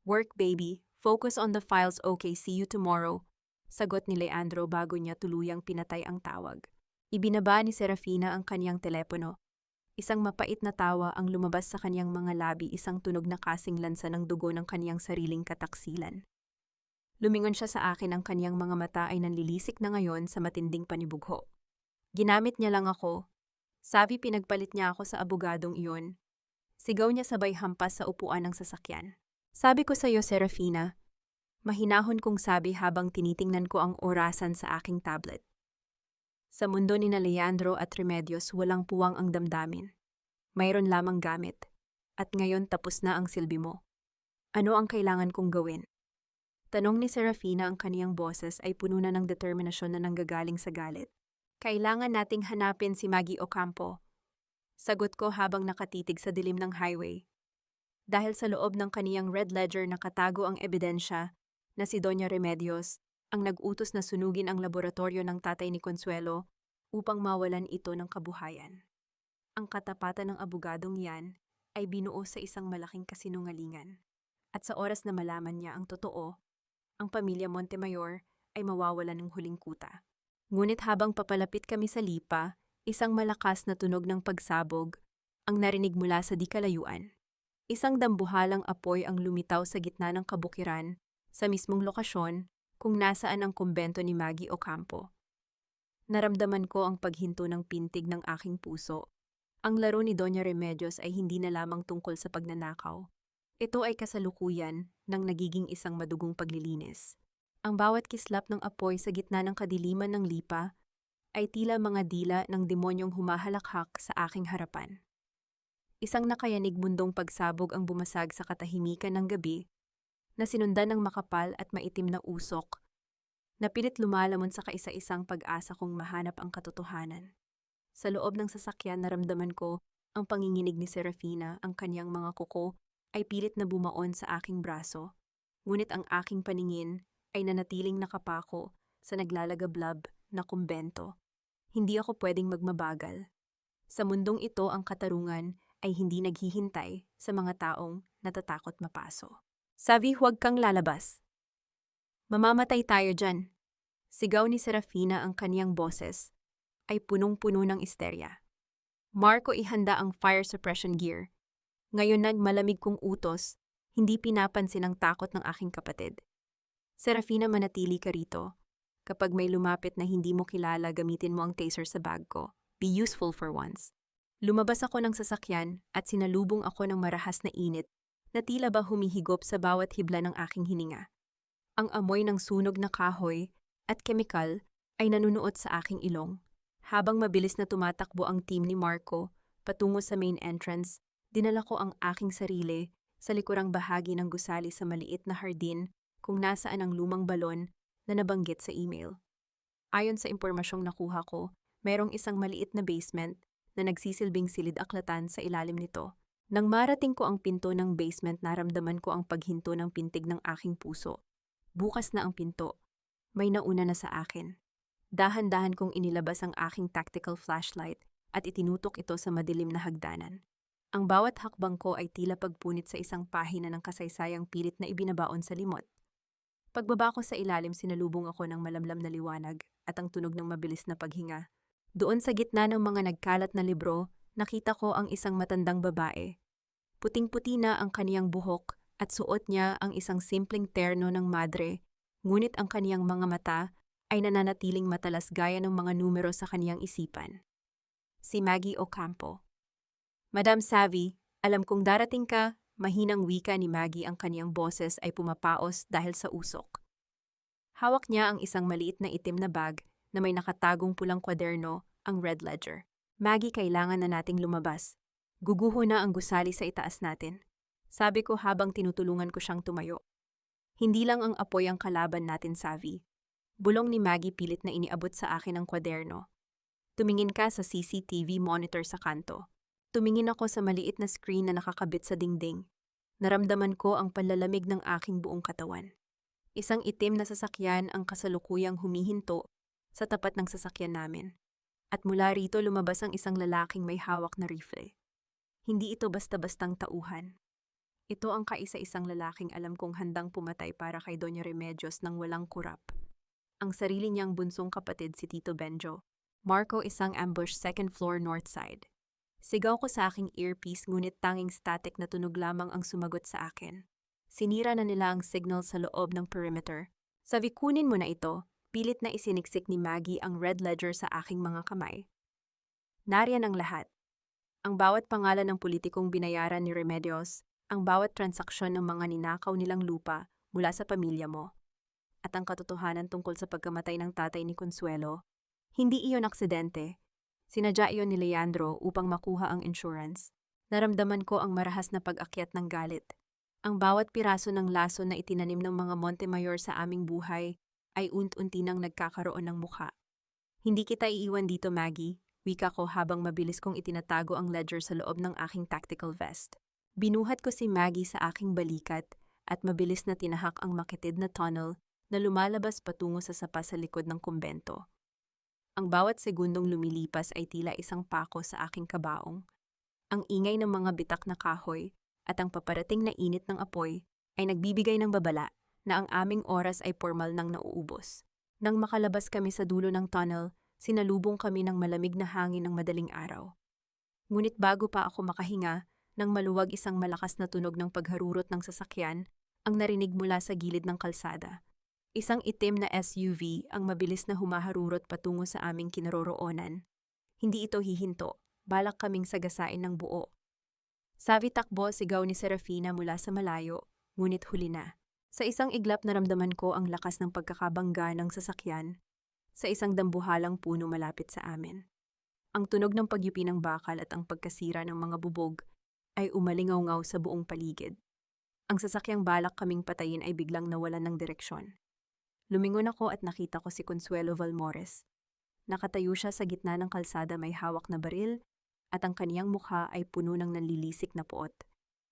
Work, baby. Focus on the files. Okay, see you tomorrow. Sagot ni Leandro bago niya tuluyang pinatay ang tawag. Ibinaba ni Serafina ang kaniyang telepono. Isang mapait na tawa ang lumabas sa kaniyang mga labi, isang tunog na kasing lansa ng dugo ng kaniyang sariling kataksilan. Lumingon siya sa akin, ang kaniyang mga mata ay nanlilisik na ngayon sa matinding panibugho. Ginamit niya lang ako. Sabi, pinagpalit niya ako sa abogadong iyon. Sigaw niya sabay hampas sa upuan ng sasakyan. Sabi ko sa iyo, Serafina. Mahinahon kong sabi habang tinitingnan ko ang orasan sa aking tablet. Sa mundo ni Leandro at Remedios, walang puwang ang damdamin. Mayroon lamang gamit. At ngayon tapos na ang silbi mo. Ano ang kailangan kong gawin? Tanong ni Serafina, ang kaniyang boses ay puno na ng determinasyon na nanggagaling sa galit. Kailangan nating hanapin si Maggie Ocampo. Sagot ko habang nakatitig sa dilim ng highway. Dahil sa loob ng kaniyang red ledger nakatago ang ebidensya na si Doña Remedios ang nag-utos na sunugin ang laboratorio ng tatay ni Consuelo upang mawalan ito ng kabuhayan. Ang katapatan ng abogadong yan ay binuo sa isang malaking kasinungalingan. At sa oras na malaman niya ang totoo, ang pamilya Montemayor ay mawawalan ng huling kuta. Ngunit habang papalapit kami sa lipa, isang malakas na tunog ng pagsabog ang narinig mula sa di kalayuan. Isang dambuhalang apoy ang lumitaw sa gitna ng kabukiran sa mismong lokasyon kung nasaan ang kumbento ni Maggie Ocampo. Naramdaman ko ang paghinto ng pintig ng aking puso. Ang laro ni Doña Remedios ay hindi na lamang tungkol sa pagnanakaw. Ito ay kasalukuyan ng nagiging isang madugong paglilinis. Ang bawat kislap ng apoy sa gitna ng kadiliman ng lipa ay tila mga dila ng demonyong humahalakhak sa aking harapan. Isang nakayanig mundong pagsabog ang bumasag sa katahimikan ng gabi na sinundan ng makapal at maitim na usok na pilit lumalamon sa kaisa-isang pag-asa kong mahanap ang katotohanan. Sa loob ng sasakyan, naramdaman ko ang panginginig ni Serafina, ang kaniyang mga kuko ay pilit na bumaon sa aking braso, ngunit ang aking paningin ay nanatiling nakapako sa naglalagablab na kumbento. Hindi ako pwedeng magmabagal. Sa mundong ito, ang katarungan ay hindi naghihintay sa mga taong natatakot mapaso. Sabi, huwag kang lalabas. Mamamatay tayo dyan. Sigaw ni Serafina, ang kaniyang boses ay punong-puno ng isterya. Marco, ihanda ang fire suppression gear. Ngayon na malamig kong utos, Hindi pinapansin ang takot ng aking kapatid. Serafina, manatili ka rito. Kapag may lumapit na hindi mo kilala, gamitin mo ang taser sa bag ko. Be useful for once. Lumabas ako ng sasakyan at sinalubong ako ng marahas na init na tila ba humihigop sa bawat hibla ng aking hininga. Ang amoy ng sunog na kahoy at kemikal ay nanunuot sa aking ilong. Habang mabilis na tumatakbo ang team ni Marco patungo sa main entrance, dinala ko ang aking sarili sa likurang bahagi ng gusali sa maliit na hardin kung nasaan ang lumang balon na nabanggit sa email. Ayon sa impormasyong nakuha ko, mayroong isang maliit na basement na nagsisilbing silid-aklatan sa ilalim nito. Nang marating ko ang pinto ng basement, naramdaman ko ang paghinto ng pintig ng aking puso. Bukas na ang pinto. May nauna na sa akin. Dahan-dahan kong inilabas ang aking tactical flashlight at itinutok ito sa madilim na hagdanan. Ang bawat hakbang ko ay tila pagpunit sa isang pahina ng kasaysayang pilit na ibinabaon sa limot. Pagbaba ko sa ilalim, sinalubong ako ng malamlam na liwanag at ang tunog ng mabilis na paghinga. Doon sa gitna ng mga nagkalat na libro, nakita ko ang isang matandang babae. Puting-puti na ang kaniyang buhok at suot niya ang isang simpleng terno ng madre, ngunit ang kaniyang mga mata ay nananatiling matalas gaya ng mga numero sa kaniyang isipan. Si Maggie Ocampo. Madam Savvy, alam kong darating ka. Mahinang wika ni Maggie, ang kaniyang boses ay pumapaos dahil sa usok. Hawak niya ang isang maliit na itim na bag na may nakatagong pulang kwaderno, ang Red Ledger. Maggie, kailangan na nating lumabas. Guguho na ang gusali sa itaas natin. Sabi ko habang tinutulungan ko siyang tumayo. Hindi lang ang apoy ang kalaban natin, Savvy. Bulong ni Maggie, pilit na iniabot sa akin ang kwaderno. Tumingin ka sa CCTV monitor sa kanto. Tumingin ako sa maliit na screen na nakakabit sa dingding. Naramdaman ko ang panlalamig ng aking buong katawan. Isang itim na sasakyan ang kasalukuyang humihinto sa tapat ng sasakyan namin. At mula rito lumabas ang isang lalaking may hawak na rifle. Hindi ito basta-bastang tauhan. Ito ang kaisa-isang lalaking alam kong handang pumatay para kay Doña Remedios nang walang kurap. Ang sarili niyang bunsong kapatid, si Tito Benjo. Marco, isang ambush second floor north side. Sigaw ko sa aking earpiece, ngunit tanging static na tunog lamang ang sumagot sa akin. Sinira na nila ang signal sa loob ng perimeter. Sabi, kunin mo na ito. Pilit na isiniksik ni Maggie ang Red Ledger sa aking mga kamay. Nariyan ang lahat. Ang bawat pangalan ng politikong binayaran ni Remedios, ang bawat transaksyon ng mga ninakaw nilang lupa mula sa pamilya mo, at ang katotohanan tungkol sa pagkamatay ng tatay ni Consuelo. Hindi iyon aksidente. Sinadya iyon ni Leandro upang makuha ang insurance. Naramdaman ko ang marahas na pag-akyat ng galit. Ang bawat piraso ng laso na itinanim ng mga Montemayor sa aming buhay ay unti-unti nang nagkakaroon ng mukha. Hindi kita iiwan dito, Maggie, wika ko habang mabilis kong itinatago ang ledger sa loob ng aking tactical vest. Binuhat ko si Maggie sa aking balikat at mabilis na tinahak ang makitid na tunnel na lumalabas patungo sa sapa sa likod ng kumbento. Ang bawat segundong lumilipas ay tila isang pako sa aking kabaong. Ang ingay ng mga bitak na kahoy at ang paparating na init ng apoy ay nagbibigay ng babala na ang aming oras ay formal nang nauubos. Nang makalabas kami sa dulo ng tunnel, sinalubong kami ng malamig na hangin ng madaling araw. Ngunit bago pa ako makahinga, nang maluwag isang malakas na tunog ng pagharurot ng sasakyan ang narinig mula sa gilid ng kalsada. Isang itim na SUV ang mabilis na humaharurot patungo sa aming kinaroroonan. Hindi ito hihinto, balak kaming sagasain ng buo. Sabi, takbo, sigaw ni Serafina mula sa malayo, ngunit huli na. Sa isang iglap naramdaman ko ang lakas ng pagkakabangga ng sasakyan sa isang dambuhalang puno malapit sa amin. Ang tunog ng pagyupi ng bakal at ang pagkasira ng mga bubog ay umalingaw-ngaw sa buong paligid. Ang sasakyang balak kaming patayin ay biglang nawalan ng direksyon. Lumingon ako at nakita ko si Consuelo Valmores. Nakatayo siya sa gitna ng kalsada, may hawak na baril at ang kaniyang mukha ay puno ng nanlilisik na puot.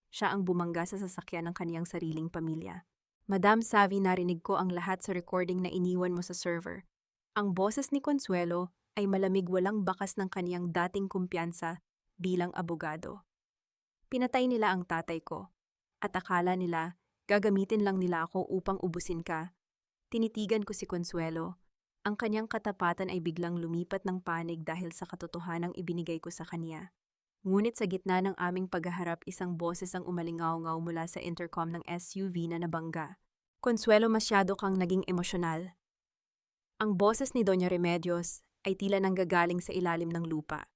Siya ang bumangga sa sasakyan ng kaniyang sariling pamilya. Madam Savvy, narinig ko ang lahat sa recording na iniwan mo sa server. Ang boses ni Consuelo ay malamig, walang bakas ng kaniyang dating kumpiyansa bilang abogado. Pinatay nila ang tatay ko at akala nila gagamitin lang nila ako upang ubusin ka. Tinitigan ko si Consuelo. Ang kanyang katapatan ay biglang lumipat ng panig dahil sa katotohanang ibinigay ko sa kanya. Ngunit sa gitna ng aming paghaharap, isang boses ang umalingaw-ngaw mula sa intercom ng SUV na nabangga. Consuelo, masyado kang naging emosyonal. Ang boses ni Doña Remedios ay tila nanggagaling sa ilalim ng lupa.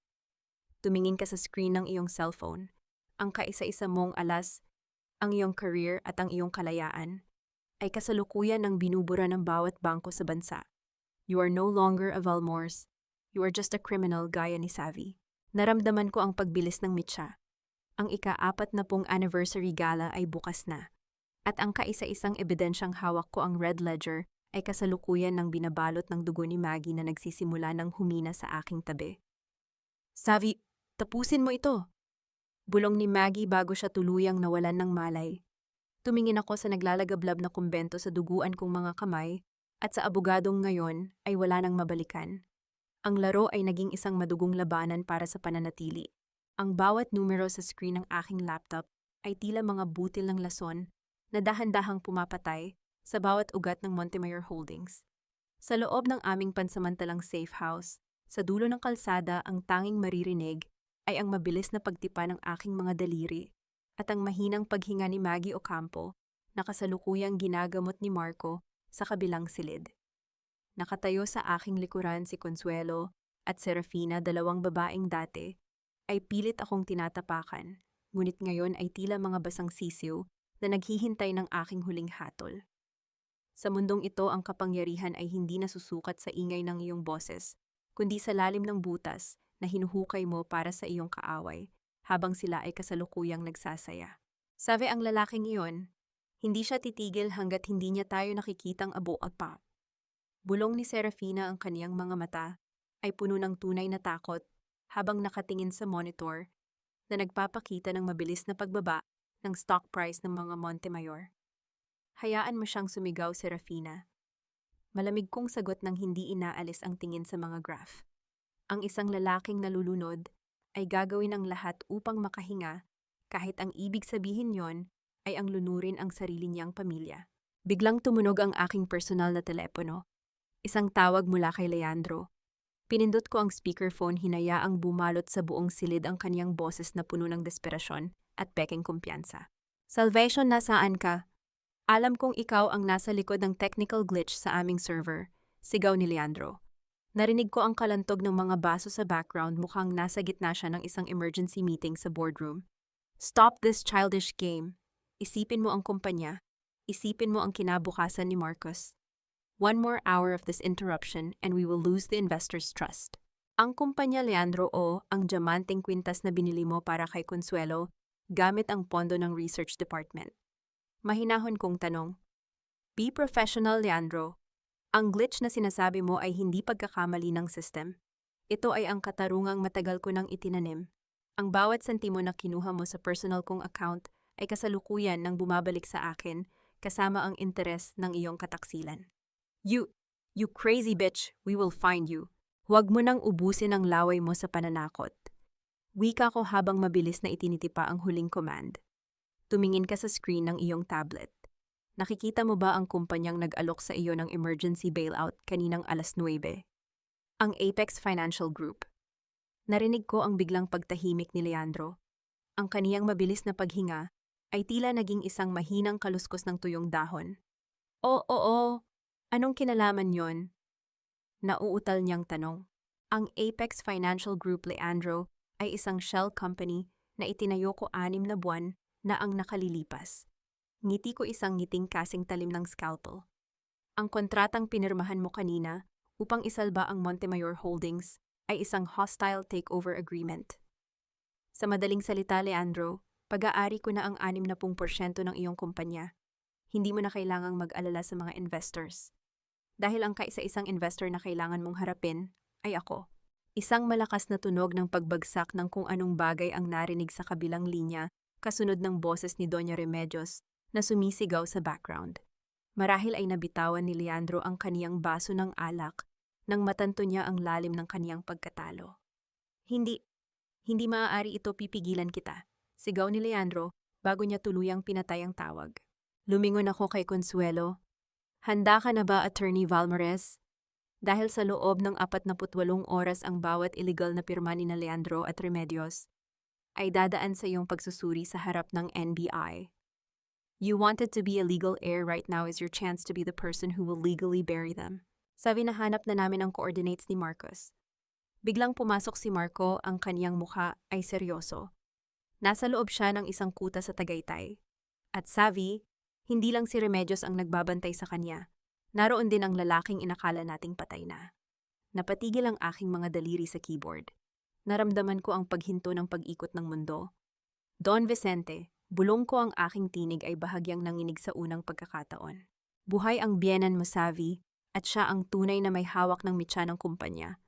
Tumingin ka sa screen ng iyong cellphone. Ang kaisa-isa mong alas, ang iyong career at ang iyong kalayaan, ay kasalukuyan ng binubura ng bawat bangko sa bansa. You are no longer a Valmores. You are just a criminal gaya ni Savvy. Naramdaman ko ang pagbilis ng mitsa. Ang ika-40 anniversary gala ay bukas na. At ang kaisa-isang ebidensyang hawak ko, ang Red Ledger, ay kasalukuyan ng binabalot ng dugo ni Maggie na nagsisimula ng humina sa aking tabi. Savvy, tapusin mo ito! Bulong ni Maggie bago siya tuluyang nawalan ng malay. Tumingin ako sa naglalagablab na kumbento sa duguan kong mga kamay at sa abogadong ngayon ay wala nang mabalikan. Ang laro ay naging isang madugong labanan para sa pananatili. Ang bawat numero sa screen ng aking laptop ay tila mga butil ng lason na dahan-dahang pumapatay sa bawat ugat ng Montemayor Holdings. Sa loob ng aming pansamantalang safe house, sa dulo ng kalsada, ang tanging maririnig ay ang mabilis na pagtipa ng aking mga daliri at ang mahinang paghinga ni Maggie Ocampo na kasalukuyang ginagamot ni Marco sa kabilang silid. Nakatayo sa aking likuran si Consuelo at Serafina, 2 babaeng dati, ay pilit akong tinatapakan, ngunit ngayon ay tila mga basang sisiw na naghihintay ng aking huling hatol. Sa mundong ito, ang kapangyarihan ay hindi nasusukat sa ingay ng iyong boses, kundi sa lalim ng butas na hinuhukay mo para sa iyong kaaway habang sila ay kasalukuyang nagsasaya. Sabi ang lalaking iyon, hindi siya titigil hanggat hindi niya tayo nakikitang abo at pa. Bulong ni Serafina, ang kaniyang mga mata ay puno ng tunay na takot habang nakatingin sa monitor na nagpapakita ng mabilis na pagbaba ng stock price ng mga Montemayor. Hayaan mo siyang sumigaw, Serafina. Malamig kong sagot nang hindi inaalis ang tingin sa mga graph. Ang isang lalaking nalulunod ay gagawin ang lahat upang makahinga kahit ang ibig sabihin yon ay ang lunurin ang sarili niyang pamilya. Biglang tumunog ang aking personal na telepono. Isang tawag mula kay Leandro. Pinindot ko ang speakerphone, hinayaang bumalot sa buong silid ang kaniyang boses na puno ng desperasyon at pekeng kumpiyansa. Salvation, nasaan ka? Alam kong ikaw ang nasa likod ng technical glitch sa aming server, sigaw ni Leandro. Narinig ko ang kalantog ng mga baso sa background, mukhang nasa gitna siya ng isang emergency meeting sa boardroom. Stop this childish game. Isipin mo ang kumpanya. Isipin mo ang kinabukasan ni Marcos. 1 more hour of this interruption and we will lose the investors' trust. Ang kumpanya, Leandro, o ang diamanteng kwintas na binili mo para kay Consuelo gamit ang pondo ng research department. Mahinahon kong tanong. Be professional, Leandro. Ang glitch na sinasabi mo ay hindi pagkakamali ng system. Ito ay ang katarungang matagal ko nang itinanim. Ang bawat sentimo na kinuha mo sa personal kong account ay kasalukuyan nang bumabalik sa akin kasama ang interes ng iyong kataksilan. You crazy bitch, we will find you. Huwag mo nang ubusin ang laway mo sa pananakot. Wika ko habang mabilis na itinitipa ang huling command. Tumingin ka sa screen ng iyong tablet. Nakikita mo ba ang kumpanyang nag-alok sa iyo ng emergency bailout kaninang 9:00? Ang Apex Financial Group. Narinig ko ang biglang pagtahimik ni Leandro. Ang kaniyang mabilis na paghinga ay tila naging isang mahinang kaluskos ng tuyong dahon. Oo. Anong kinalaman yon? Nauutal niyang tanong. Ang Apex Financial Group, Leandro, ay isang shell company na itinayo ko 6 na buwan na ang nakalilipas. Ngiti ko isang ngiting kasing talim ng scalpel. Ang kontratang pinirmahan mo kanina upang isalba ang Montemayor Holdings ay isang hostile takeover agreement. Sa madaling salita, Leandro, pag-aari ko na ang 60% ng iyong kumpanya. Hindi mo na kailangang mag-alala sa mga investors. Dahil ang kaisa-isang investor na kailangan mong harapin ay ako. Isang malakas na tunog ng pagbagsak ng kung anong bagay ang narinig sa kabilang linya, kasunod ng boses ni Doña Remedios na sumisigaw sa background. Marahil ay nabitawan ni Leandro ang kaniyang baso ng alak nang matanto niya ang lalim ng kaniyang pagkatalo. Hindi maaari ito, pipigilan kita, sigaw ni Leandro bago niya tuluyang pinatay ang tawag. Lumingon ako kay Consuelo. Handa ka na ba, Attorney Valmores? Dahil sa loob ng 48 oras ang bawat illegal na pirma ni Leandro at Remedios ay dadaan sa iyong pagsusuri sa harap ng NBI. You wanted to be a legal heir, right now is your chance to be the person who will legally bury them. Sabi na hanap na namin ang coordinates ni Marcos. Biglang pumasok si Marco, ang kaniyang mukha ay seryoso. Nasa loob siya ng isang kuta sa Tagaytay. At Savi, hindi lang si Remedios ang nagbabantay sa kanya. Naroon din ang lalaking inakala nating patay na. Napatigil ang aking mga daliri sa keyboard. Naramdaman ko ang paghinto ng pag-ikot ng mundo. Don Vicente, bulong ko ang aking tinig ay bahagyang nanginig sa unang pagkakataon. Buhay ang biyenan mo, Savi, at siya ang tunay na may hawak ng mitya ng kumpanya.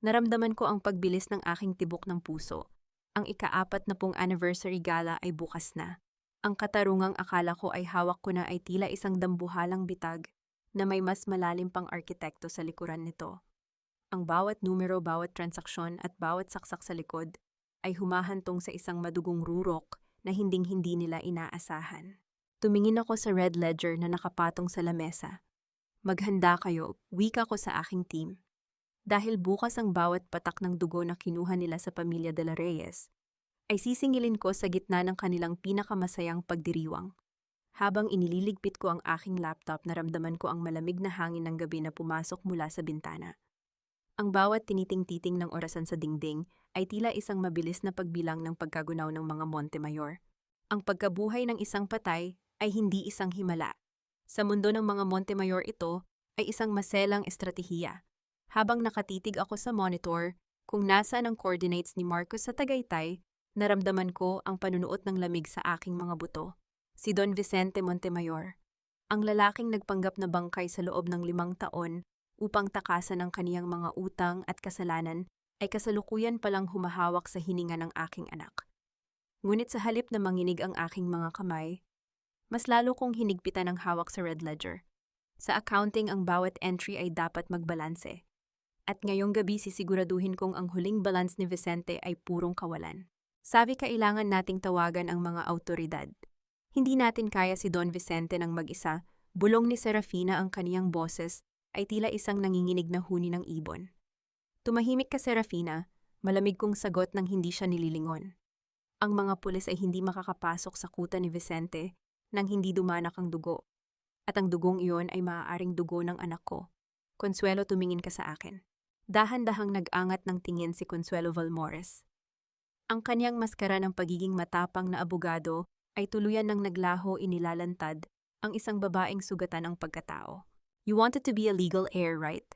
Naramdaman ko ang pagbilis ng aking tibok ng puso. Ang ika-40 anniversary gala ay bukas na. Ang katarungang akala ko ay hawak ko na ay tila isang dambuhalang bitag na may mas malalim pang arkitekto sa likuran nito. Ang bawat numero, bawat transaksyon at bawat saksak sa likod ay humahantong sa isang madugong rurok na hinding-hindi nila inaasahan. Tumingin ako sa red ledger na nakapatong sa lamesa. Maghanda kayo, wika ko sa aking team. Dahil bukas ang bawat patak ng dugo na kinuha nila sa pamilya de la Reyes, ay sisingilin ko sa gitna ng kanilang pinakamasayang pagdiriwang. Habang inililigpit ko ang aking laptop, naramdaman ko ang malamig na hangin ng gabi na pumasok mula sa bintana. Ang bawat tiniting-titing ng orasan sa dingding ay tila isang mabilis na pagbilang ng pagkagunaw ng mga Montemayor. Ang pagkabuhay ng isang patay ay hindi isang himala. Sa mundo ng mga Montemayor ito ay isang maselang estratehiya. Habang nakatitig ako sa monitor, kung nasaan ang coordinates ni Marcos sa Tagaytay, naramdaman ko ang panunuot ng lamig sa aking mga buto. Si Don Vicente Montemayor, ang lalaking nagpanggap na bangkay sa loob ng 5 taon upang takasan ang kaniyang mga utang at kasalanan, ay kasalukuyan palang humahawak sa hininga ng aking anak. Ngunit sa halip na manginig ang aking mga kamay, mas lalo kong hinigpitan ang hawak sa red ledger. Sa accounting, ang bawat entry ay dapat magbalanse. At ngayong gabi sisiguraduhin kong ang huling balance ni Vicente ay purong kawalan. Sabi, kailangan nating tawagan ang mga autoridad. Hindi natin kaya si Don Vicente ng mag-isa, bulong ni Serafina, ang kaniyang boses ay tila isang nanginginig na huni ng ibon. Tumahimik ka, Serafina, malamig kong sagot nang hindi siya nililingon. Ang mga pulis ay hindi makakapasok sa kuta ni Vicente nang hindi dumanak ang dugo. At ang dugong iyon ay maaaring dugo ng anak ko. Consuelo, tumingin ka sa akin. Dahan-dahang nag-angat ng tingin si Consuelo Valmores. Ang kanyang maskara ng pagiging matapang na abogado ay tuluyan ng naglaho, inilalantad ang isang babaeng sugatan ang pagkatao. You wanted to be a legal heir, right?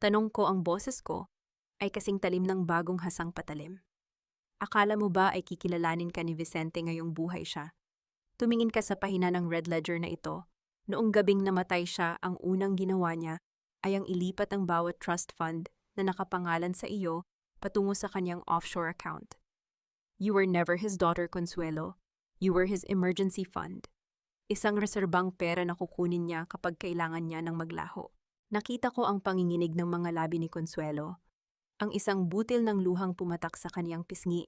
Tanong ko, ang boses ko ay kasing talim ng bagong hasang patalim. Akala mo ba ay kikilalanin ka ni Vicente ngayong buhay siya? Tumingin ka sa pahina ng red ledger na ito. Noong gabing namatay siya, ang unang ginawa niya ay ang ilipat ang bawat trust fund na nakapangalan sa iyo patungo sa kanyang offshore account. You were never his daughter, Consuelo. You were his emergency fund. Isang reserbang pera na kukunin niya kapag kailangan niya ng maglaho. Nakita ko ang panginginig ng mga labi ni Consuelo. Ang isang butil ng luhang pumatak sa kaniyang pisngi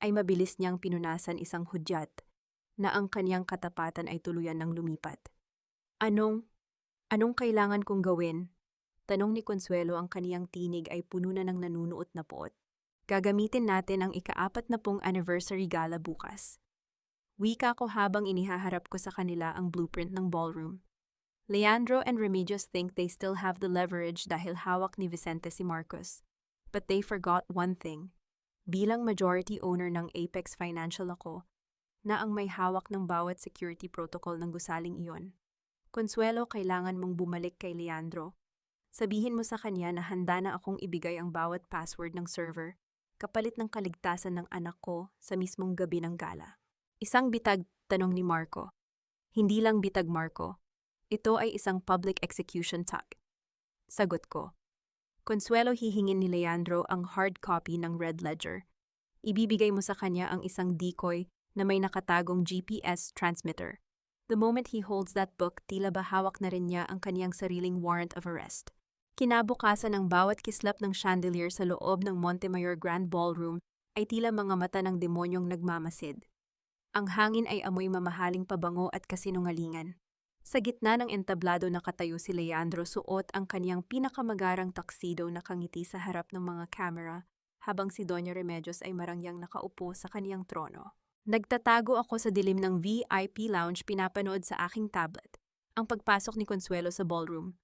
ay mabilis niyang pinunasan isang hudyat na ang kaniyang katapatan ay tuluyan ng lumipat. Anong kailangan kong gawin? Tanong ni Consuelo, ang kaniyang tinig ay puno na ng nanunuot na poot. Gagamitin natin ang ika-40 anniversary gala bukas. Wika ko habang inihaharap ko sa kanila ang blueprint ng ballroom. Leandro and Remedios think they still have the leverage dahil hawak ni Vicente si Marcos. But they forgot one thing. Bilang majority owner ng Apex Financial ako, na ang may hawak ng bawat security protocol ng gusaling iyon. Consuelo, kailangan mong bumalik kay Leandro. Sabihin mo sa kanya na handa na akong ibigay ang bawat password ng server kapalit ng kaligtasan ng anak ko sa mismong gabi ng gala. Isang bitag, tanong ni Marco. Hindi lang bitag, Marco. Ito ay isang public execution tag. Sagot ko. Consuelo, hihingin ni Leandro ang hard copy ng red ledger. Ibibigay mo sa kanya ang isang decoy na may nakatagong GPS transmitter. The moment he holds that book, tila ba hawak na rin niya ang kaniyang sariling warrant of arrest. Kinabukasan, ang bawat kislap ng chandelier sa loob ng Montemayor Grand Ballroom ay tila mga mata ng demonyong nagmamasid. Ang hangin ay amoy mamahaling pabango at kasinungalingan. Sa gitna ng entablado nakatayo si Leandro, suot ang kaniyang pinakamagandang tuxedo, nakangiti sa harap ng mga kamera habang si Doña Remedios ay marangyang nakaupo sa kaniyang trono. Nagtatago ako sa dilim ng VIP lounge pinapanood sa aking tablet. Ang pagpasok ni Consuelo sa ballroom.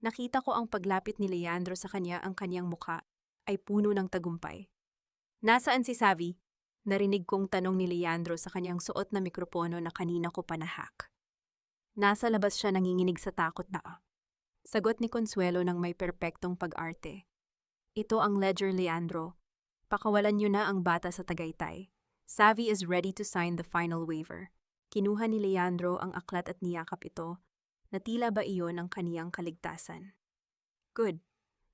Nakita ko ang paglapit ni Leandro sa kanya, ang kaniyang mukha ay puno ng tagumpay. Nasaan si Savvy? Narinig kong tanong ni Leandro sa kanyang suot na mikropono na kanina ko panahak. Nasa labas siya, nanginginig sa takot na. Sagot ni Consuelo ng may perpektong pag-arte. Ito ang ledger, Leandro. Pakawalan niyo na ang bata sa Tagaytay. Savvy is ready to sign the final waiver. Kinuha ni Leandro ang aklat at niyakap ito, na tila ba iyon ang kaniyang kaligtasan. Good.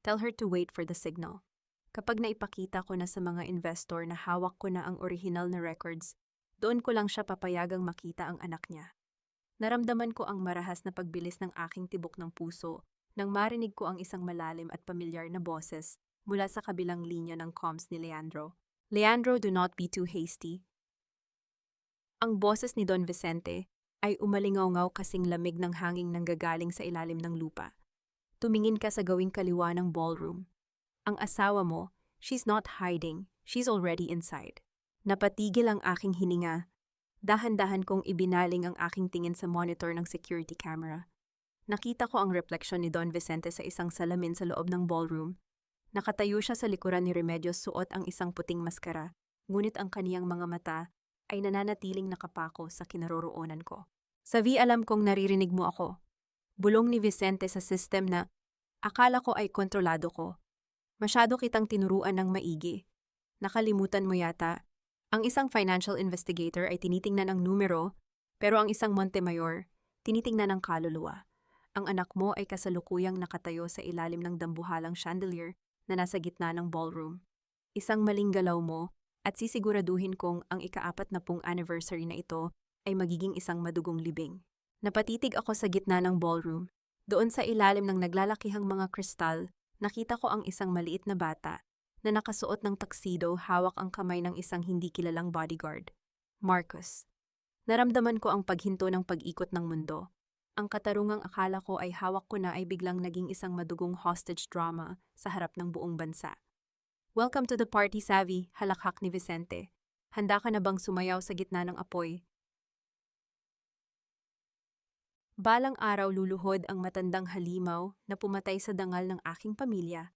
Tell her to wait for the signal. Kapag naipakita ko na sa mga investor na hawak ko na ang original na records, doon ko lang siya papayagang makita ang anak niya. Naramdaman ko ang marahas na pagbilis ng aking tibok ng puso nang marinig ko ang isang malalim at pamilyar na boses mula sa kabilang linya ng comms ni Leandro. Leandro, do not be too hasty. Ang boses ni Don Vicente ay umalingaw-ngaw kasing lamig ng hanging nanggagaling sa ilalim ng lupa. Tumingin ka sa gawing kaliwa ng ballroom. Ang asawa mo, she's not hiding, she's already inside. Napatigil ang aking hininga. Dahan-dahan kong ibinaling ang aking tingin sa monitor ng security camera. Nakita ko ang refleksyon ni Don Vicente sa isang salamin sa loob ng ballroom. Nakatayo siya sa likuran ni Remedios, suot ang isang puting maskara, ngunit ang kaniyang mga mata ay nananatiling nakapako sa kinaroroonan ko. Savvy, alam kong naririnig mo ako. Bulong ni Vicente sa system na akala ko ay kontrolado ko. Masyado kitang tinuruan ng maigi. Nakalimutan mo yata. Ang isang financial investigator ay tinitingnan ang numero, pero ang isang Montemayor, tinitingnan ang kaluluwa. Ang anak mo ay kasalukuyang nakatayo sa ilalim ng dambuhalang chandelier na nasa gitna ng ballroom. Isang maling galaw mo at sisiguraduhin kong ang ika-40 anniversary na ito ay magiging isang madugong libing. Napatitig ako sa gitna ng ballroom. Doon sa ilalim ng naglalakihang mga kristal, nakita ko ang isang maliit na bata na nakasuot ng tuxedo, hawak ang kamay ng isang hindi kilalang bodyguard. Marcus. Naramdaman ko ang paghinto ng pag-ikot ng mundo. Ang katarungang akala ko ay hawak ko na ay biglang naging isang madugong hostage drama sa harap ng buong bansa. Welcome to the party, Savvy, halakhak ni Vicente. Handa ka na bang sumayaw sa gitna ng apoy? Balang araw luluhod ang matandang halimaw na pumatay sa dangal ng aking pamilya,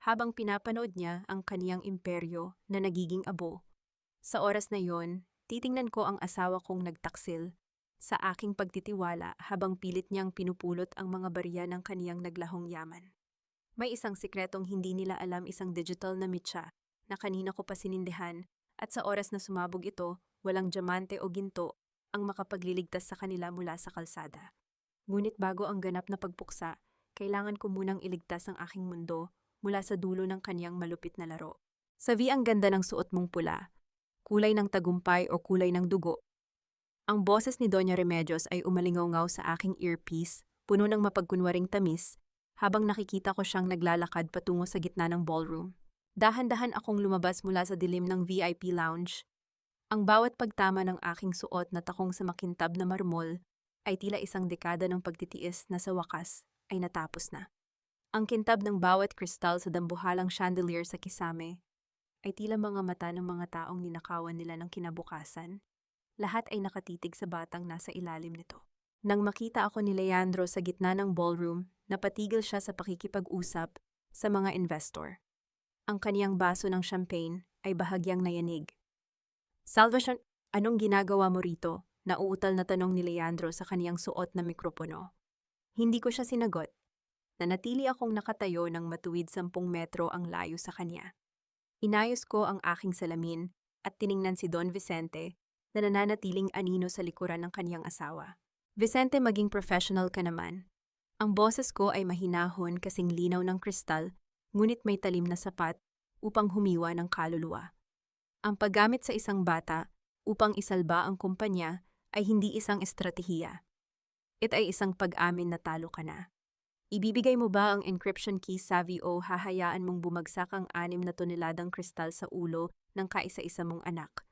habang pinapanood niya ang kaniyang imperyo na nagiging abo. Sa oras na yon, titingnan ko ang asawa kong nagtaksil sa aking pagtitiwala habang pilit niyang pinupulot ang mga barya ng kaniyang naglahong yaman. May isang sikretong hindi nila alam, isang digital na mitsa na kanina ko pa sinindihan, at sa oras na sumabog ito, walang diamante o ginto ang makapagliligtas sa kanila mula sa kalsada. Ngunit bago ang ganap na pagpuksa, kailangan ko munang iligtas ang aking mundo mula sa dulo ng kaniyang malupit na laro. Savvy, ang ganda ng suot mong pula. Kulay ng tagumpay o kulay ng dugo? Ang boses ni Doña Remedios ay umalingaw-ngaw sa aking earpiece, puno ng mapagkunwaring tamis, habang nakikita ko siyang naglalakad patungo sa gitna ng ballroom. Dahan-dahan akong lumabas mula sa dilim ng VIP lounge. Ang bawat pagtama ng aking suot na takong sa makintab na marmol ay tila isang dekada ng pagtitiis na sa wakas ay natapos na. Ang kintab ng bawat kristal sa dambuhalang chandelier sa kisame ay tila mga mata ng mga taong ninakawan nila ng kinabukasan. Lahat ay nakatitig sa batang nasa ilalim nito. Nang makita ako ni Leandro sa gitna ng ballroom, napatigil siya sa pakikipag-usap sa mga investor. Ang kaniyang baso ng champagne ay bahagyang nayanig. Salvation, anong ginagawa mo rito? Nauutal na tanong ni Leandro sa kaniyang suot na mikropono. Hindi ko siya sinagot. Nanatili akong nakatayo ng matuwid 10 metro ang layo sa kanya. Inayos ko ang aking salamin at tiningnan si Don Vicente na nananatiling anino sa likuran ng kaniyang asawa. Vicente, maging professional ka naman. Ang boses ko ay mahinahon kasing linaw ng kristal, ngunit may talim na sapat upang humiwa ng kaluluwa. Ang paggamit sa isang bata upang isalba ang kumpanya ay hindi isang estratehiya. Ito ay isang pag-amin na talo ka na. Ibibigay mo ba ang encryption key, Savvy, o hahayaan mong bumagsak ang 6 na toneladang kristal sa ulo ng kaisa-isa mong anak?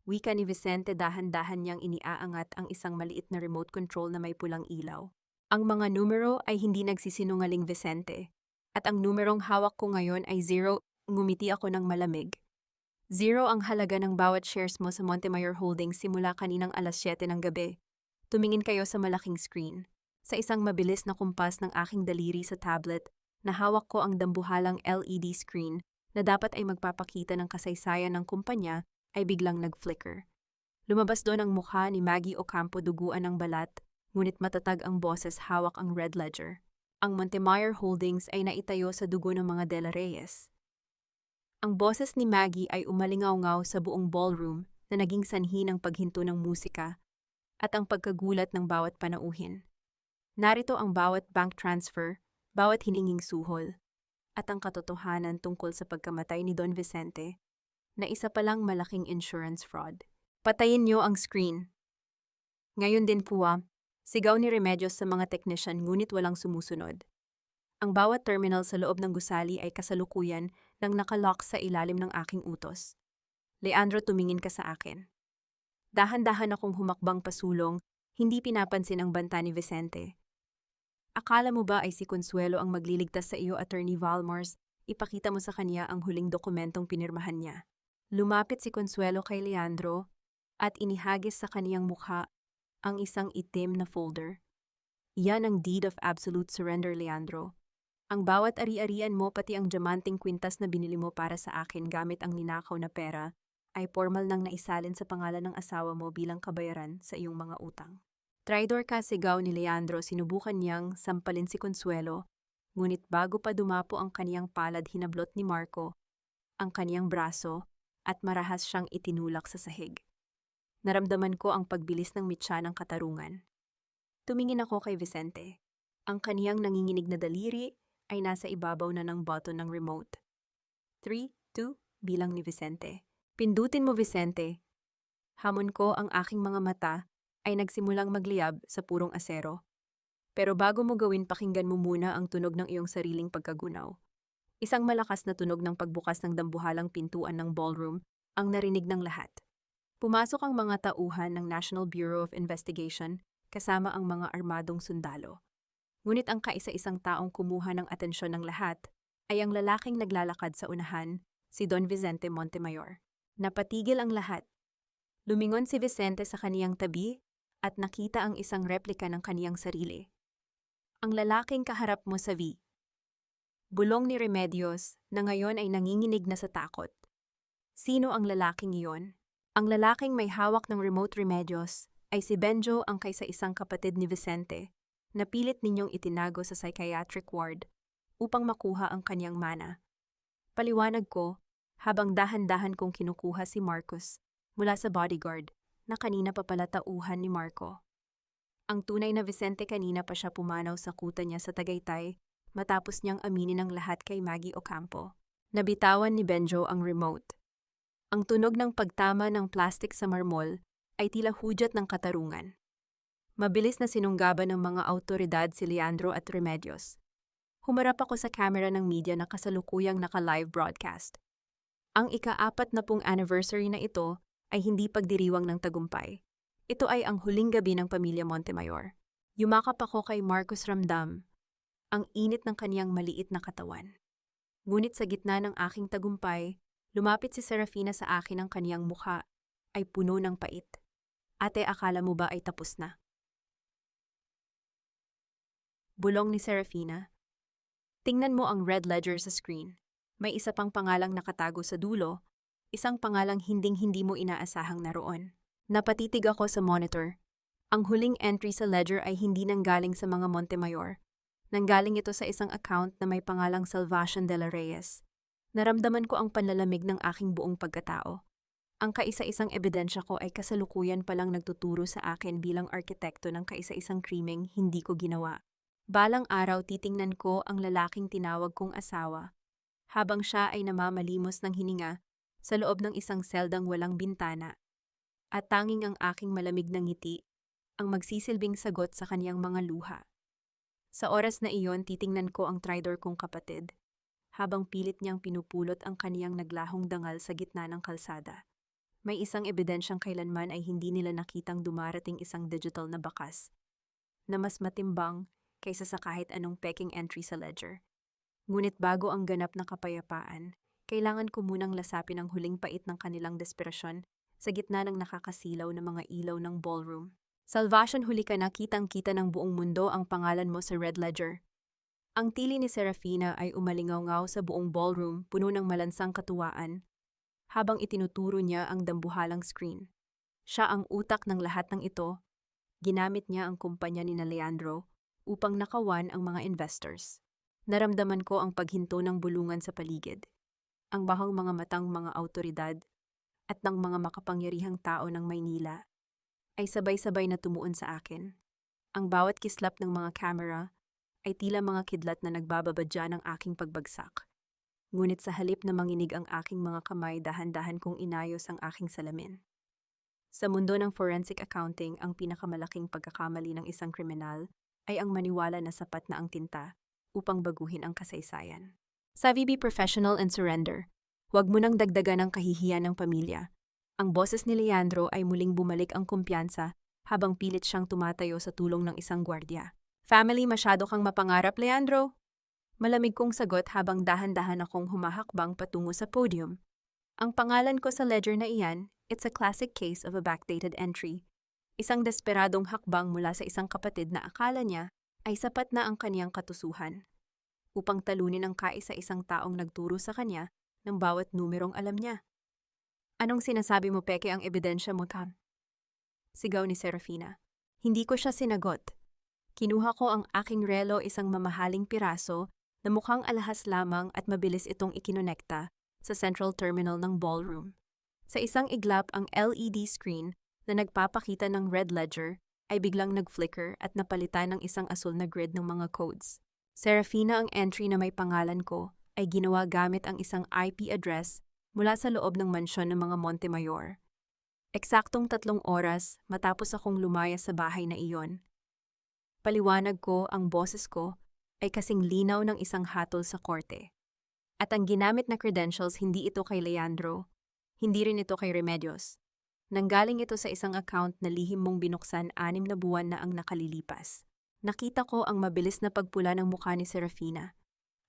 Wika ni Vicente, dahan-dahan niyang iniaangat ang isang maliit na remote control na may pulang ilaw. Ang mga numero ay hindi nagsisinungaling, Vicente. At ang numerong hawak ko ngayon ay 0. Ngumiti ako ng malamig. 0 ang halaga ng bawat shares mo sa Montemayor Holdings simula kaninang alas 7 ng gabi. Tumingin kayo sa malaking screen. Sa isang mabilis na kumpas ng aking daliri sa tablet, nahawak ko ang dambuhalang LED screen na dapat ay magpapakita ng kasaysayan ng kumpanya ay biglang nag-flicker. Lumabas doon ang mukha ni Maggie Ocampo, duguan ng balat, ngunit matatag ang boses, hawak ang red ledger. Ang Montemayor Holdings ay naitayo sa dugo ng mga De La Reyes. Ang boses ni Maggie ay umalingaw-ngaw sa buong ballroom na naging sanhi ng paghinto ng musika at ang pagkagulat ng bawat panauhin. Narito ang bawat bank transfer, bawat hininging suhol, at ang katotohanan tungkol sa pagkamatay ni Don Vicente na isa palang malaking insurance fraud. Patayin niyo ang screen. Ngayon din puwa, sigaw ni Remedios sa mga technician ngunit walang sumusunod. Ang bawat terminal sa loob ng gusali ay kasalukuyan nang nakalock sa ilalim ng aking utos. Leandro, tumingin ka sa akin. Dahan-dahan akong humakbang pasulong, hindi pinapansin ang banta ni Vicente. Akala mo ba ay si Consuelo ang magliligtas sa iyo, Attorney Valmors? Ipakita mo sa kanya ang huling dokumentong pinirmahan niya. Lumapit si Consuelo kay Leandro at inihagis sa kaniyang mukha ang isang itim na folder. Iyan ang Deed of Absolute Surrender, Leandro. Ang bawat ari-arian mo, pati ang diamanting kwintas na binili mo para sa akin gamit ang ninakaw na pera, ay formal nang naisalin sa pangalan ng asawa mo bilang kabayaran sa iyong mga utang. Traidor ka, sigaw ni Leandro. Sinubukan niyang sampalin si Consuelo, ngunit bago pa dumapo ang kaniyang palad, hinablot ni Marco ang kaniyang braso at marahas siyang itinulak sa sahig. Naramdaman ko ang pagbilis ng mitsa ng katarungan. Tumingin ako kay Vicente. Ang kaniyang nanginginig na daliri ay nasa ibabaw na ng button ng remote. 3, 2, bilang ni Vicente. Pindutin mo, Vicente. Hamon ko, ang aking mga mata ay nagsimulang magliyab sa purong asero. Pero bago mo gawin, pakinggan mo muna ang tunog ng iyong sariling pagkagunaw. Isang malakas na tunog ng pagbukas ng dambuhalang pintuan ng ballroom ang narinig ng lahat. Pumasok ang mga tauhan ng National Bureau of Investigation kasama ang mga armadong sundalo. Ngunit ang kaisa-isang taong kumuha ng atensyon ng lahat ay ang lalaking naglalakad sa unahan, si Don Vicente Montemayor. Napatigil ang lahat. Lumingon si Vicente sa kaniyang tabi at nakita ang isang replika ng kaniyang sarili. Ang lalaking kaharap mo sa V. Bulong ni Remedios na ngayon ay nanginginig na sa takot. Sino ang lalaking iyon? Ang lalaking may hawak ng remote, Remedios, ay si Benjo, ang kaisa-isang kapatid ni Vicente, na pilit ninyong itinago sa psychiatric ward upang makuha ang kanyang mana. Paliwanag ko habang dahan-dahan kong kinukuha si Marcos mula sa bodyguard na kanina pa pala tauhan ni Marco. Ang tunay na Vicente, kanina pa siya pumanaw sa kuta niya sa Tagaytay matapos niyang aminin ang lahat kay Maggie Ocampo. Nabitawan ni Benjo ang remote. Ang tunog ng pagtama ng plastik sa marmol ay tila hudyat ng katarungan. Mabilis na sinunggaban ng mga awtoridad si Leandro at Remedios. Humarap ako sa camera ng media na kasalukuyang naka-live broadcast. Ang ika-40 anniversary na ito ay hindi pagdiriwang ng tagumpay. Ito ay ang huling gabi ng pamilya Montemayor. Yumakap ako kay Marcos, ramdam ang init ng kaniyang maliit na katawan. Ngunit sa gitna ng aking tagumpay, lumapit si Serafina sa akin, ang kaniyang mukha ay puno ng pait. Ate, akala mo ba ay tapos na? Bulong ni Serafina. Tingnan mo ang red ledger sa screen. May isa pang pangalang nakatago sa dulo, isang pangalang hinding-hindi mo inaasahang naroon. Napatitig ako sa monitor. Ang huling entry sa ledger ay hindi nanggaling sa mga Montemayor. Nanggaling ito sa isang account na may pangalang Salvacion de la Reyes. Naramdaman ko ang panlalamig ng aking buong pagkatao. Ang kaisa-isang ebidensya ko ay kasalukuyan palang nagtuturo sa akin bilang arkitekto ng kaisa-isang krimeng hindi ko ginawa. Balang araw, titingnan ko ang lalaking tinawag kong asawa, habang siya ay namamalimos ng hininga sa loob ng isang seldang walang bintana. At tanging ang aking malamig na ngiti ang magsisilbing sagot sa kaniyang mga luha. Sa oras na iyon, titingnan ko ang traidor kong kapatid, habang pilit niyang pinupulot ang kaniyang naglahong dangal sa gitna ng kalsada. May isang ebidensyang kailanman ay hindi nila nakitang dumarating isang digital na bakas na mas matimbang kaysa sa kahit anong peking entry sa ledger. Ngunit bago ang ganap na kapayapaan, kailangan ko munang lasapin ang huling pait ng kanilang desperasyon sa gitna ng nakakasilaw na mga ilaw ng ballroom. Salvation, huli ka na, kitang-kita ng buong mundo ang pangalan mo sa Red Ledger. Ang tili ni Serafina ay umalingaw-ngaw sa buong ballroom, puno ng malansang katuwaan, habang itinuturo niya ang dambuhalang screen. Siya ang utak ng lahat ng ito. Ginamit niya ang kumpanya ni Leandro upang nakawan ang mga investors. Naramdaman ko ang paghinto ng bulungan sa paligid. Ang bahang mga matang mga autoridad at ng mga makapangyarihang tao ng Maynila ay sabay-sabay na tumuon sa akin. Ang bawat kislap ng mga kamera ay tila mga kidlat na nagbababadya ng aking pagbagsak. Ngunit sa halip na manginig ang aking mga kamay, dahan-dahan kong inayos ang aking salamin. Sa mundo ng forensic accounting, ang pinakamalaking pagkakamali ng isang kriminal ay ang maniwala na sapat na ang tinta upang baguhin ang kasaysayan. Savvy, be professional and surrender. Huwag mo nang dagdagan ang kahihiyan ng pamilya. Ang boses ni Leandro ay muling bumalik ang kumpiyansa habang pilit siyang tumatayo sa tulong ng isang gwardiya. Family, masyado kang mapangarap, Leandro. Malamig kong sagot habang dahan-dahan akong humahakbang patungo sa podium. Ang pangalan ko sa ledger na iyan, it's a classic case of a backdated entry. Isang desperadong hakbang mula sa isang kapatid na akala niya ay sapat na ang kaniyang katusuhan upang talunin ang kaisa-isang taong nagturo sa kanya ng bawat numerong alam niya. Anong sinasabi mo, peke ang ebidensya mo, Tam? Sigaw ni Serafina. Hindi ko siya sinagot. Kinuha ko ang aking relo, isang mamahaling piraso na mukhang alahas lamang at mabilis itong ikinonekta sa central terminal ng ballroom. Sa isang iglap, ang LED screen na nagpapakita ng Red Ledger ay biglang nag-flicker at napalitan ng isang asul na grid ng mga codes. Serafina, ang entry na may pangalan ko ay ginawa gamit ang isang IP address mula sa loob ng mansyon ng mga Montemayor. Eksaktong 3 oras matapos akong lumaya sa bahay na iyon. Paliwanag ko, ang boses ko ay kasing linaw ng isang hatol sa korte. At ang ginamit na credentials, hindi ito kay Leandro, hindi rin ito kay Remedios. Nanggaling ito sa isang account na lihim mong binuksan 6 na buwan na ang nakalilipas. Nakita ko ang mabilis na pagpula ng mukha ni Serafina.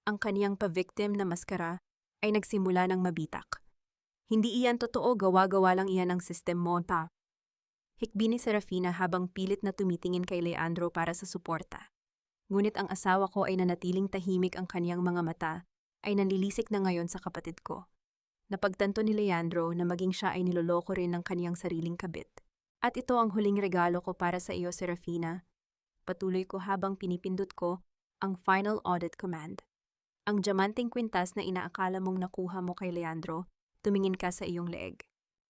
Ang kaniyang pa-victim na maskara ay nagsimula ng mabitak. Hindi iyan totoo, gawa-gawa lang iyan ang system mo, Ta. Hikbi ni Serafina habang pilit na tumitingin kay Leandro para sa suporta. Ngunit ang asawa ko ay nanatiling tahimik, ang kaniyang mga mata ay nanlilisik na ngayon sa kapatid ko. Napagtanto ni Leandro na maging siya ay niloloko rin ng kaniyang sariling kabit. At ito ang huling regalo ko para sa iyo, Serafina. Patuloy ko habang pinipindot ko ang final audit command. Ang diamanteng kwintas na inaakala mong nakuha mo kay Leandro, tumingin ka sa iyong leeg.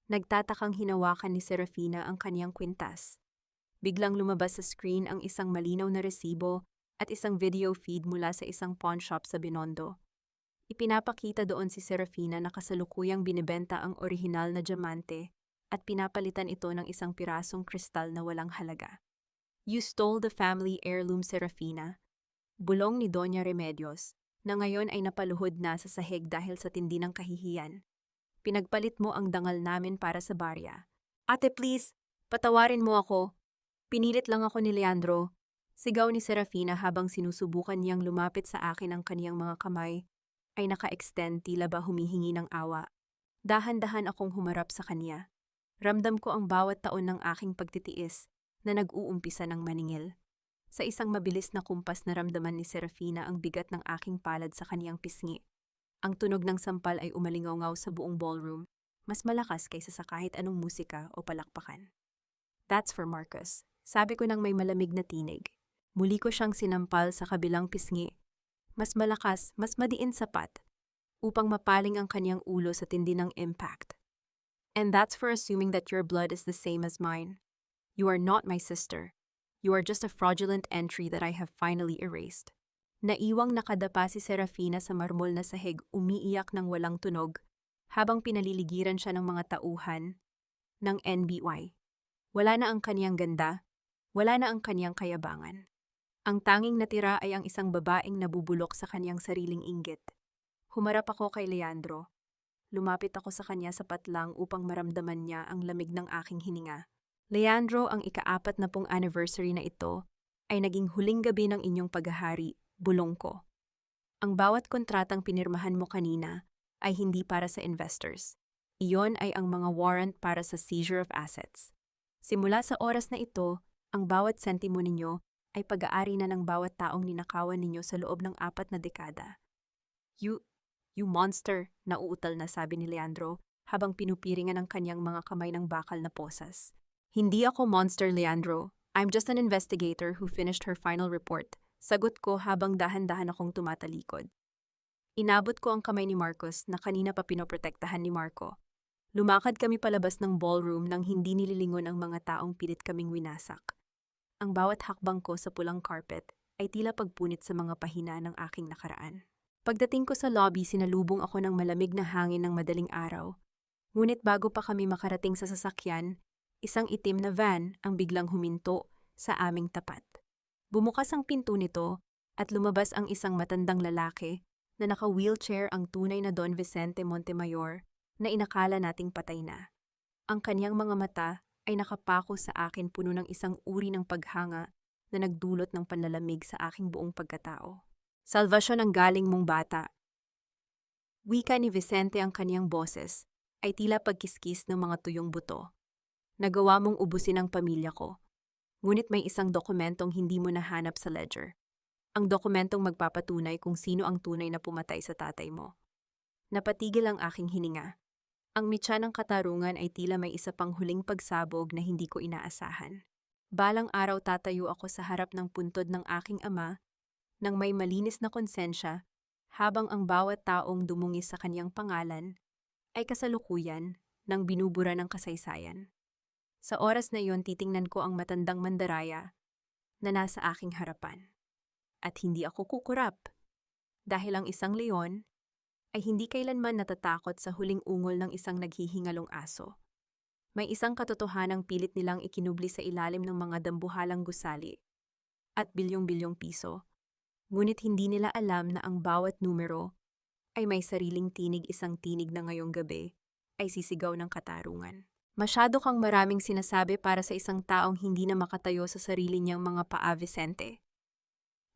Nagtatakang hinawakan ni Serafina ang kaniyang kwintas. Biglang lumabas sa screen ang isang malinaw na resibo at isang video feed mula sa isang pawn shop sa Binondo. Ipinapakita doon si Serafina na kasalukuyang binibenta ang orihinal na diamante at pinapalitan ito ng isang pirasong kristal na walang halaga. You stole the family heirloom, Serafina. Bulong ni Doña Remedios, na ngayon ay napaluhod na sa sahig dahil sa tindi ng kahihiyan. Pinagpalit mo ang dangal namin para sa barya. Ate, please, patawarin mo ako. Pinilit lang ako ni Leandro. Sigaw ni Serafina habang sinusubukan niyang lumapit sa akin, ang kaniyang mga kamay ay naka-extend, tila ba humihingi ng awa. Dahan-dahan akong humarap sa kanya. Ramdam ko ang bawat taon ng aking pagtitiis na nag-uumpisa ng maningil. Sa isang mabilis na kumpas, naramdaman ni Serafina ang bigat ng aking palad sa kaniyang pisngi. Ang tunog ng sampal ay umalingaw-ngaw sa buong ballroom, mas malakas kaysa sa kahit anong musika o palakpakan. That's for Marcus, sabi ko nang may malamig na tinig. Muli ko siyang sinampal sa kabilang pisngi. Mas malakas, mas madiin sapat, upang mapaling ang kaniyang ulo sa tindi ng impact. And that's for assuming that your blood is the same as mine. You are not my sister. You are just a fraudulent entry that I have finally erased. Naiwang nakadapa si Serafina sa marmol na sahig, umiiyak ng walang tunog, habang pinaliligiran siya ng mga tauhan ng NBY. Wala na ang kaniyang ganda, wala na ang kaniyang kayabangan. Ang tanging natira ay ang isang babaeng nabubulok sa kaniyang sariling inggit. Humarap ako kay Leandro. Lumapit ako sa kanya sapat lang upang maramdaman niya ang lamig ng aking hininga. Leandro, ang ika-40 anniversary na ito ay naging huling gabi ng inyong paghahari, bulong ko. Ang bawat kontratang pinirmahan mo kanina ay hindi para sa investors. Iyon ay ang mga warrant para sa seizure of assets. Simula sa oras na ito, ang bawat sentimo ninyo ay pag-aari na ng bawat taong ninakawan ninyo sa loob ng 4 na dekada. You monster, nauutal na sabi ni Leandro habang pinupiringan ang kanyang mga kamay ng bakal na posas. Hindi ako monster, Leandro. I'm just an investigator who finished her final report. Sagot ko habang dahan-dahan akong tumatalikod. Inabot ko ang kamay ni Marcos na kanina pa pinoprotektahan ni Marco. Lumakad kami palabas ng ballroom nang hindi nililingon ang mga taong pilit kaming winasak. Ang bawat hakbang ko sa pulang carpet ay tila pagpunit sa mga pahina ng aking nakaraan. Pagdating ko sa lobby, sinalubong ako ng malamig na hangin ng madaling araw. Ngunit bago pa kami makarating sa sasakyan, isang itim na van ang biglang huminto sa aming tapat. Bumukas ang pinto nito at lumabas ang isang matandang lalaki na naka-wheelchair, ang tunay na Don Vicente Montemayor na inakala nating patay na. Ang kanyang mga mata ay nakapako sa akin, puno ng isang uri ng paghanga na nagdulot ng panlalamig sa aking buong pagkatao. Salvasyon ang galing mong bata. Wika ni Vicente, ang kanyang boses ay tila pagkiskis ng mga tuyong buto. Nagawa mong ubusin ang pamilya ko. Ngunit may isang dokumentong hindi mo nahanap sa ledger. Ang dokumentong magpapatunay kung sino ang tunay na pumatay sa tatay mo. Napatigil ang aking hininga. Ang mitya ng katarungan ay tila may isa pang huling pagsabog na hindi ko inaasahan. Balang araw tatayo ako sa harap ng puntod ng aking ama nang may malinis na konsensya, habang ang bawat taong dumungis sa kanyang pangalan ay kasalukuyan ng binubura ng kasaysayan. Sa oras na iyon, titingnan ko ang matandang mandaraya na nasa aking harapan. At hindi ako kukurap, dahil ang isang leon ay hindi kailanman natatakot sa huling ungol ng isang naghihingalong aso. May isang katotohanang pilit nilang ikinubli sa ilalim ng mga dambuhalang gusali at bilyong-bilyong piso. Ngunit hindi nila alam na ang bawat numero ay may sariling tinig, isang tinig na ngayong gabi ay sisigaw ng katarungan. Masyado kang maraming sinasabi para sa isang taong hindi na makatayo sa sarili niyang mga paa, Vicente.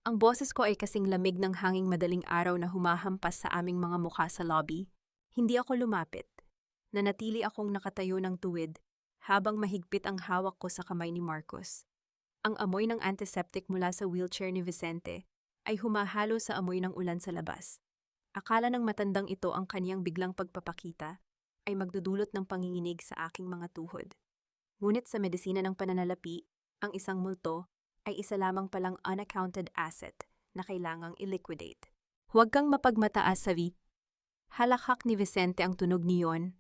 Ang boses ko ay kasing lamig ng hanging madaling araw na humahampas sa aming mga mukha sa lobby. Hindi ako lumapit. Nanatili akong nakatayo ng tuwid habang mahigpit ang hawak ko sa kamay ni Marcos. Ang amoy ng antiseptic mula sa wheelchair ni Vicente ay humahalo sa amoy ng ulan sa labas. Akala ng matandang ito ang kaniyang biglang pagpapakita ay magdudulot ng panginginig sa aking mga tuhod. Ngunit sa medisina ng pananalapi, ang isang multo ay isa lamang palang unaccounted asset na kailangang i-liquidate. Huwag kang mapagmataas, Savi. Halakhak ni Vicente, ang tunog niyon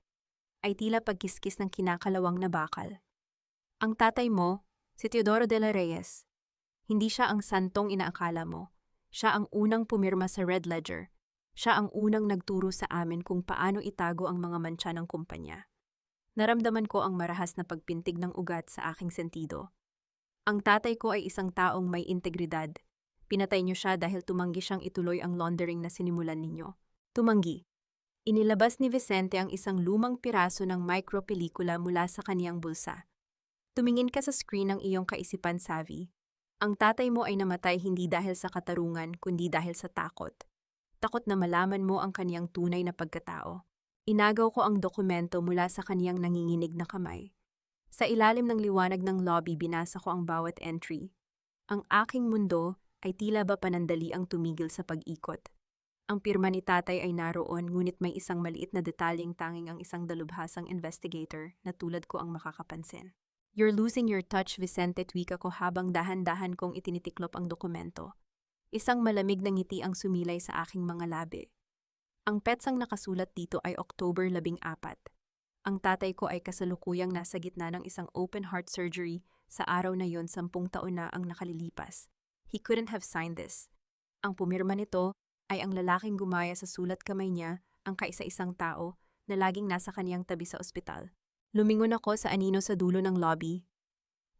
ay tila pagkiskis ng kinakalawang na bakal. Ang tatay mo, si Teodoro de la Reyes, hindi siya ang santong inaakala mo. Siya ang unang pumirma sa Red Ledger. Siya ang unang nagturo sa amin kung paano itago ang mga mantsa ng kumpanya. Naramdaman ko ang marahas na pagpintig ng ugat sa aking sentido. Ang tatay ko ay isang taong may integridad. Pinatay niyo siya dahil tumanggi siyang ituloy ang laundering na sinimulan ninyo. Tumanggi. Inilabas ni Vicente ang isang lumang piraso ng micropelikula mula sa kaniyang bulsa. Tumingin ka sa screen ng iyong kaisipan, Savi. Ang tatay mo ay namatay hindi dahil sa katarungan, kundi dahil sa takot. Takot na malaman mo ang kaniyang tunay na pagkatao. Inagaw ko ang dokumento mula sa kaniyang nanginginig na kamay. Sa ilalim ng liwanag ng lobby, binasa ko ang bawat entry. Ang aking mundo ay tila ba panandali ang tumigil sa pag-ikot. Ang pirma ni tatay ay naroon, ngunit may isang maliit na detalyeng tanging ang isang dalubhasang investigator na tulad ko ang makakapansin. You're losing your touch, Vicente, twika ko habang dahan-dahan kong itinitiklop ang dokumento. Isang malamig na ngiti ang sumilay sa aking mga labi. Ang petsang nakasulat dito ay October 14. Ang tatay ko ay kasalukuyang nasa gitna ng isang open heart surgery. Sa araw na yon, 10 taon na ang nakalilipas. He couldn't have signed this. Ang pumirma nito ay ang lalaking gumaya sa sulat kamay niya, ang kaisa-isang tao na laging nasa kaniyang tabi sa ospital. Lumingon ako sa anino sa dulo ng lobby.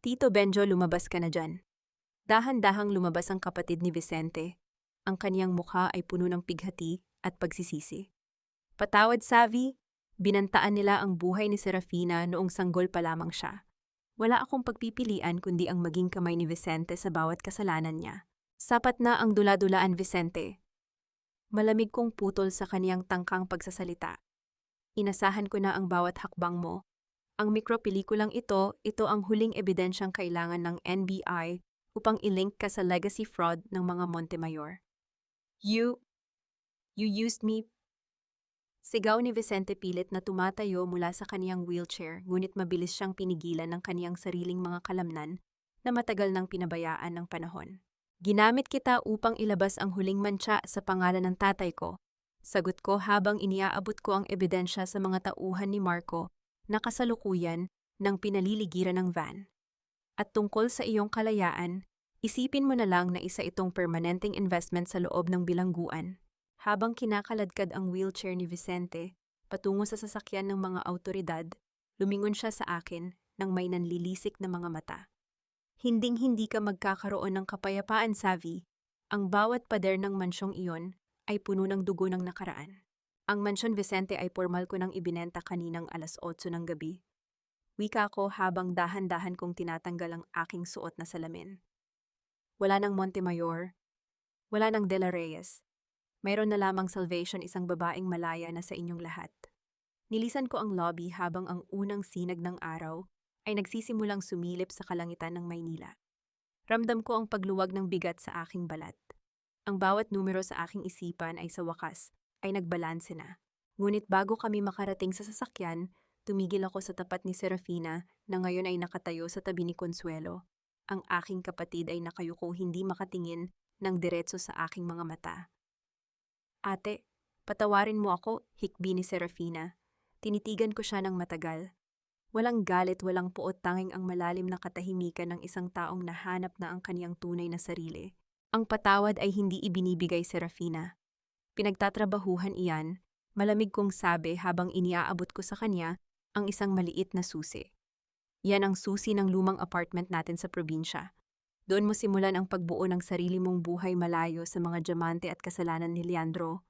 Tito Benjo, lumabas ka na dyan. Dahan-dahang lumabas ang kapatid ni Vicente. Ang kaniyang mukha ay puno ng pighati at pagsisisi. Patawad, Savi. Binantaan nila ang buhay ni Serafina noong sanggol pa lamang siya. Wala akong pagpipilian kundi ang maging kamay ni Vicente sa bawat kasalanan niya. Sapat na ang dula-dulaan, Vicente. Malamig kong putol sa kaniyang tangkang pagsasalita. Inasahan ko na ang bawat hakbang mo. Ang mikropelikulang ito ang huling ebidensyang kailangan ng NBI upang ilink ka sa legacy fraud ng mga Montemayor. You used me. Sigaw ni Vicente pilit na tumatayo mula sa kaniyang wheelchair, ngunit mabilis siyang pinigilan ng kaniyang sariling mga kalamnan na matagal nang pinabayaan ng panahon. Ginamit kita upang ilabas ang huling mantsa sa pangalan ng tatay ko. Sagot ko habang iniaabot ko ang ebidensya sa mga tauhan ni Marco na kasalukuyan ng pinaliligiran ng van. At tungkol sa iyong kalayaan, isipin mo na lang na isa itong permanenteng investment sa loob ng bilangguan. Habang kinakaladkad ang wheelchair ni Vicente patungo sa sasakyan ng mga awtoridad, lumingon siya sa akin ng may nanlilisik na mga mata. Hinding-hindi ka magkakaroon ng kapayapaan, Savi. Ang bawat pader ng mansyong iyon ay puno ng dugo ng nakaraan. Ang mansyon Vicente ay formal ko nang ibinenta kaninang 8:00 ng gabi. Wika ko habang dahan-dahan kong tinatanggal ang aking suot na salamin. Wala ng Montemayor, wala ng De La Reyes. Mayroon na lamang salvation, isang babaeng malaya na sa inyong lahat. Nilisan ko ang lobby habang ang unang sinag ng araw ay nagsisimulang sumilip sa kalangitan ng Maynila. Ramdam ko ang pagluwag ng bigat sa aking balat. Ang bawat numero sa aking isipan ay sa wakas ay nagbalanse na. Ngunit bago kami makarating sa sasakyan, tumigil ako sa tapat ni Serafina na ngayon ay nakatayo sa tabi ni Consuelo. Ang aking kapatid ay nakayuko, hindi makatingin ng diretso sa aking mga mata. Ate, patawarin mo ako, hikbi ni Serafina. Tinitigan ko siya ng matagal. Walang galit, walang puot, tanging ang malalim na katahimikan ng isang taong nahanap na ang kaniyang tunay na sarili. Ang patawad ay hindi ibinibigay, Serafina. Pinagtatrabahuhan iyan, malamig kong sabi habang iniaabot ko sa kanya ang isang maliit na susi. Yan ang susi ng lumang apartment natin sa probinsya. Doon mo simulan ang pagbuo ng sarili mong buhay malayo sa mga diamante at kasalanan ni Leandro.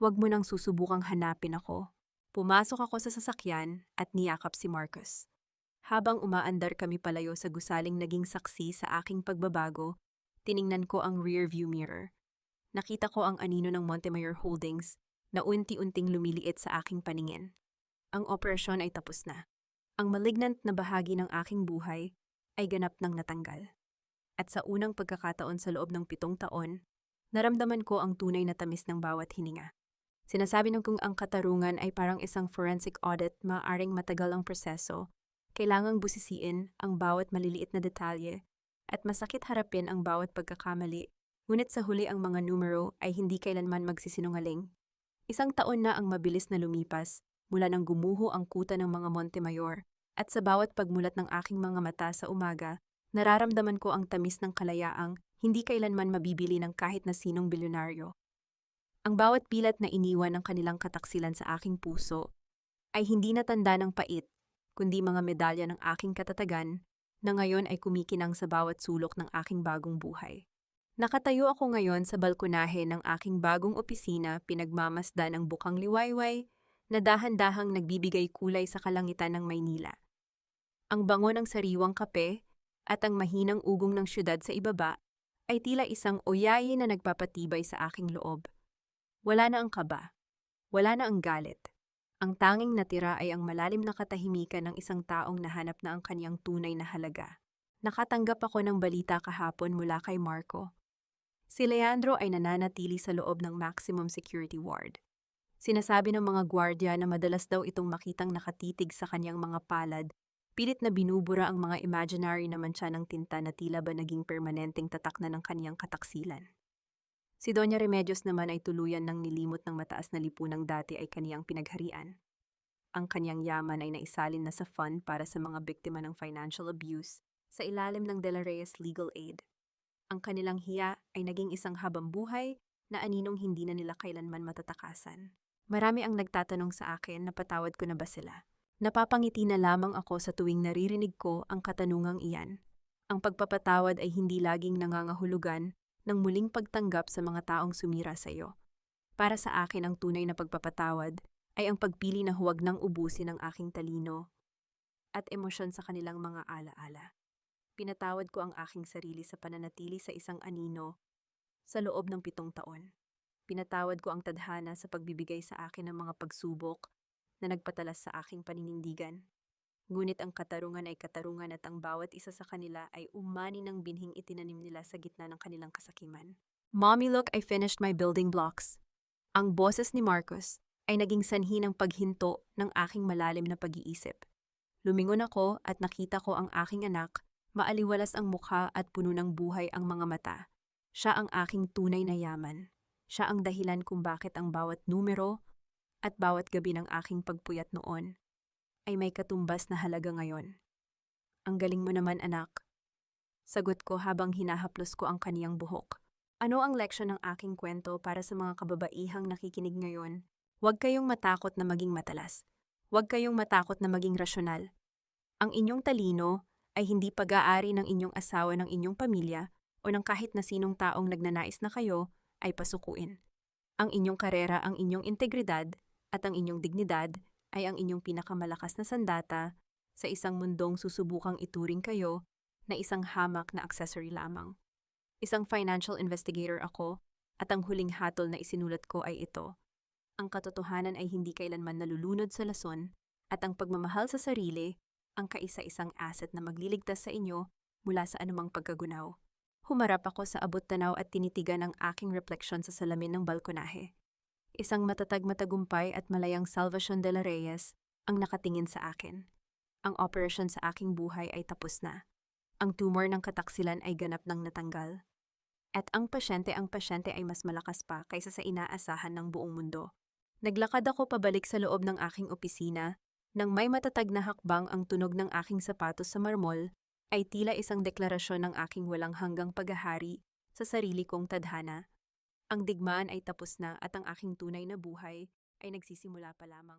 Huwag mo nang susubukang hanapin ako. Pumasok ako sa sasakyan at niyakap si Marcus. Habang umaandar kami palayo sa gusaling naging saksi sa aking pagbabago, tiningnan ko ang rear view mirror. Nakita ko ang anino ng Montemayor Holdings na unti-unting lumiliit sa aking paningin. Ang operasyon ay tapos na. Ang malignant na bahagi ng aking buhay ay ganap nang natanggal. At sa unang pagkakataon sa loob ng 7 taon, naramdaman ko ang tunay na tamis ng bawat hininga. Sinasabi ng kung ang katarungan ay parang isang forensic audit, maaaring matagal ang proseso, kailangang busisiin ang bawat maliliit na detalye, at masakit harapin ang bawat pagkakamali, ngunit sa huli ang mga numero ay hindi kailanman magsisinungaling. 1 taon na ang mabilis na lumipas, mula nang gumuho ang kuta ng mga Montemayor, at sa bawat pagmulat ng aking mga mata sa umaga, nararamdaman ko ang tamis ng kalayaang hindi kailanman mabibili ng kahit na sinong bilyonaryo. Ang bawat pilat na iniwan ng kanilang kataksilan sa aking puso ay hindi natanda ng pait, kundi mga medalya ng aking katatagan na ngayon ay kumikinang sa bawat sulok ng aking bagong buhay. Nakatayo ako ngayon sa balkonahe ng aking bagong opisina, pinagmamasdan ang bukang liwayway na dahan-dahang nagbibigay kulay sa kalangitan ng Maynila. Ang bango ng sariwang kape at ang mahinang ugong ng syudad sa ibaba ay tila isang oyayi na nagpapatibay sa aking loob. Wala na ang kaba, wala na ang galit. Ang tanging natira ay ang malalim na katahimikan ng isang taong nahanap na ang kaniyang tunay na halaga. Nakatanggap ako ng balita kahapon mula kay Marco. Si Leandro ay nananatili sa loob ng maximum security ward. Sinasabi ng mga gwardya na madalas daw itong makitang nakatitig sa kaniyang mga palad, pilit na binubura ang mga imaginary na mantsa ng tinta na tila ba naging permanenteng tatak na ng kaniyang kataksilan. Si Doña Remedios naman ay tuluyan ng nilimot ng mataas na lipunang dati ay kaniyang pinagharian. Ang kaniyang yaman ay naisalin na sa fund para sa mga biktima ng financial abuse sa ilalim ng De La Reyes Legal Aid. Ang kanilang hiya ay naging isang habang buhay na aninong hindi na nila kailanman matatakasan. Marami ang nagtatanong sa akin na patawad ko na ba sila. Napapangiti na lamang ako sa tuwing naririnig ko ang katanungang iyan. Ang pagpapatawad ay hindi laging nangangahulugan ng muling pagtanggap sa mga taong sumira sa iyo. Para sa akin, ang tunay na pagpapatawad ay ang pagpili na huwag nang ubusin ang aking talino at emosyon sa kanilang mga alaala. Pinatawad ko ang aking sarili sa pananatili sa isang anino sa loob ng 7 taon. Pinatawad ko ang tadhana sa pagbibigay sa akin ng mga pagsubok na nagpatalas sa aking paninindigan. Ngunit ang katarungan ay katarungan at ang bawat isa sa kanila ay umani ng binhing itinanim nila sa gitna ng kanilang kasakiman. Mommy, look, I finished my building blocks. Ang boses ni Marcus ay naging sanhi ng paghinto ng aking malalim na pag-iisip. Lumingon ako at nakita ko ang aking anak, maaliwalas ang mukha at puno ng buhay ang mga mata. Siya ang aking tunay na yaman. Siya ang dahilan kung bakit ang bawat numero at bawat gabi ng aking pagpuyat noon ay may katumbas na halaga ngayon. Ang galing mo naman, anak. Sagot ko habang hinahaplos ko ang kaniyang buhok. Ano ang leksyon ng aking kwento para sa mga kababaihang nakikinig ngayon? Huwag kayong matakot na maging matalas. Huwag kayong matakot na maging rasyonal. Ang inyong talino ay hindi pag-aari ng inyong asawa, ng inyong pamilya, o ng kahit na sinong taong nagnanais na kayo ay pasukuin. Ang inyong karera, ang inyong integridad, at ang inyong dignidad ay ang inyong pinakamalakas na sandata sa isang mundong susubukang ituring kayo na isang hamak na accessory lamang. Isang financial investigator ako at ang huling hatol na isinulat ko ay ito. Ang katotohanan ay hindi kailanman nalulunod sa lason at ang pagmamahal sa sarili ang kaisa-isang asset na magliligtas sa inyo mula sa anumang pagkagunaw. Humarap ako sa abot-tanaw at tinitigan ang aking refleksyon sa salamin ng balkonahe. Isang matatag, matagumpay at malayang Salvacion de la Reyes ang nakatingin sa akin. Ang operasyon sa aking buhay ay tapos na. Ang tumor ng kataksilan ay ganap nang natanggal. At ang pasyente ay mas malakas pa kaysa sa inaasahan ng buong mundo. Naglakad ako pabalik sa loob ng aking opisina nang may matatag na hakbang. Ang tunog ng aking sapatos sa marmol ay tila isang deklarasyon ng aking walang hanggang paghahari sa sarili kong tadhana. Ang digmaan ay tapos na at ang aking tunay na buhay ay nagsisimula pa lamang.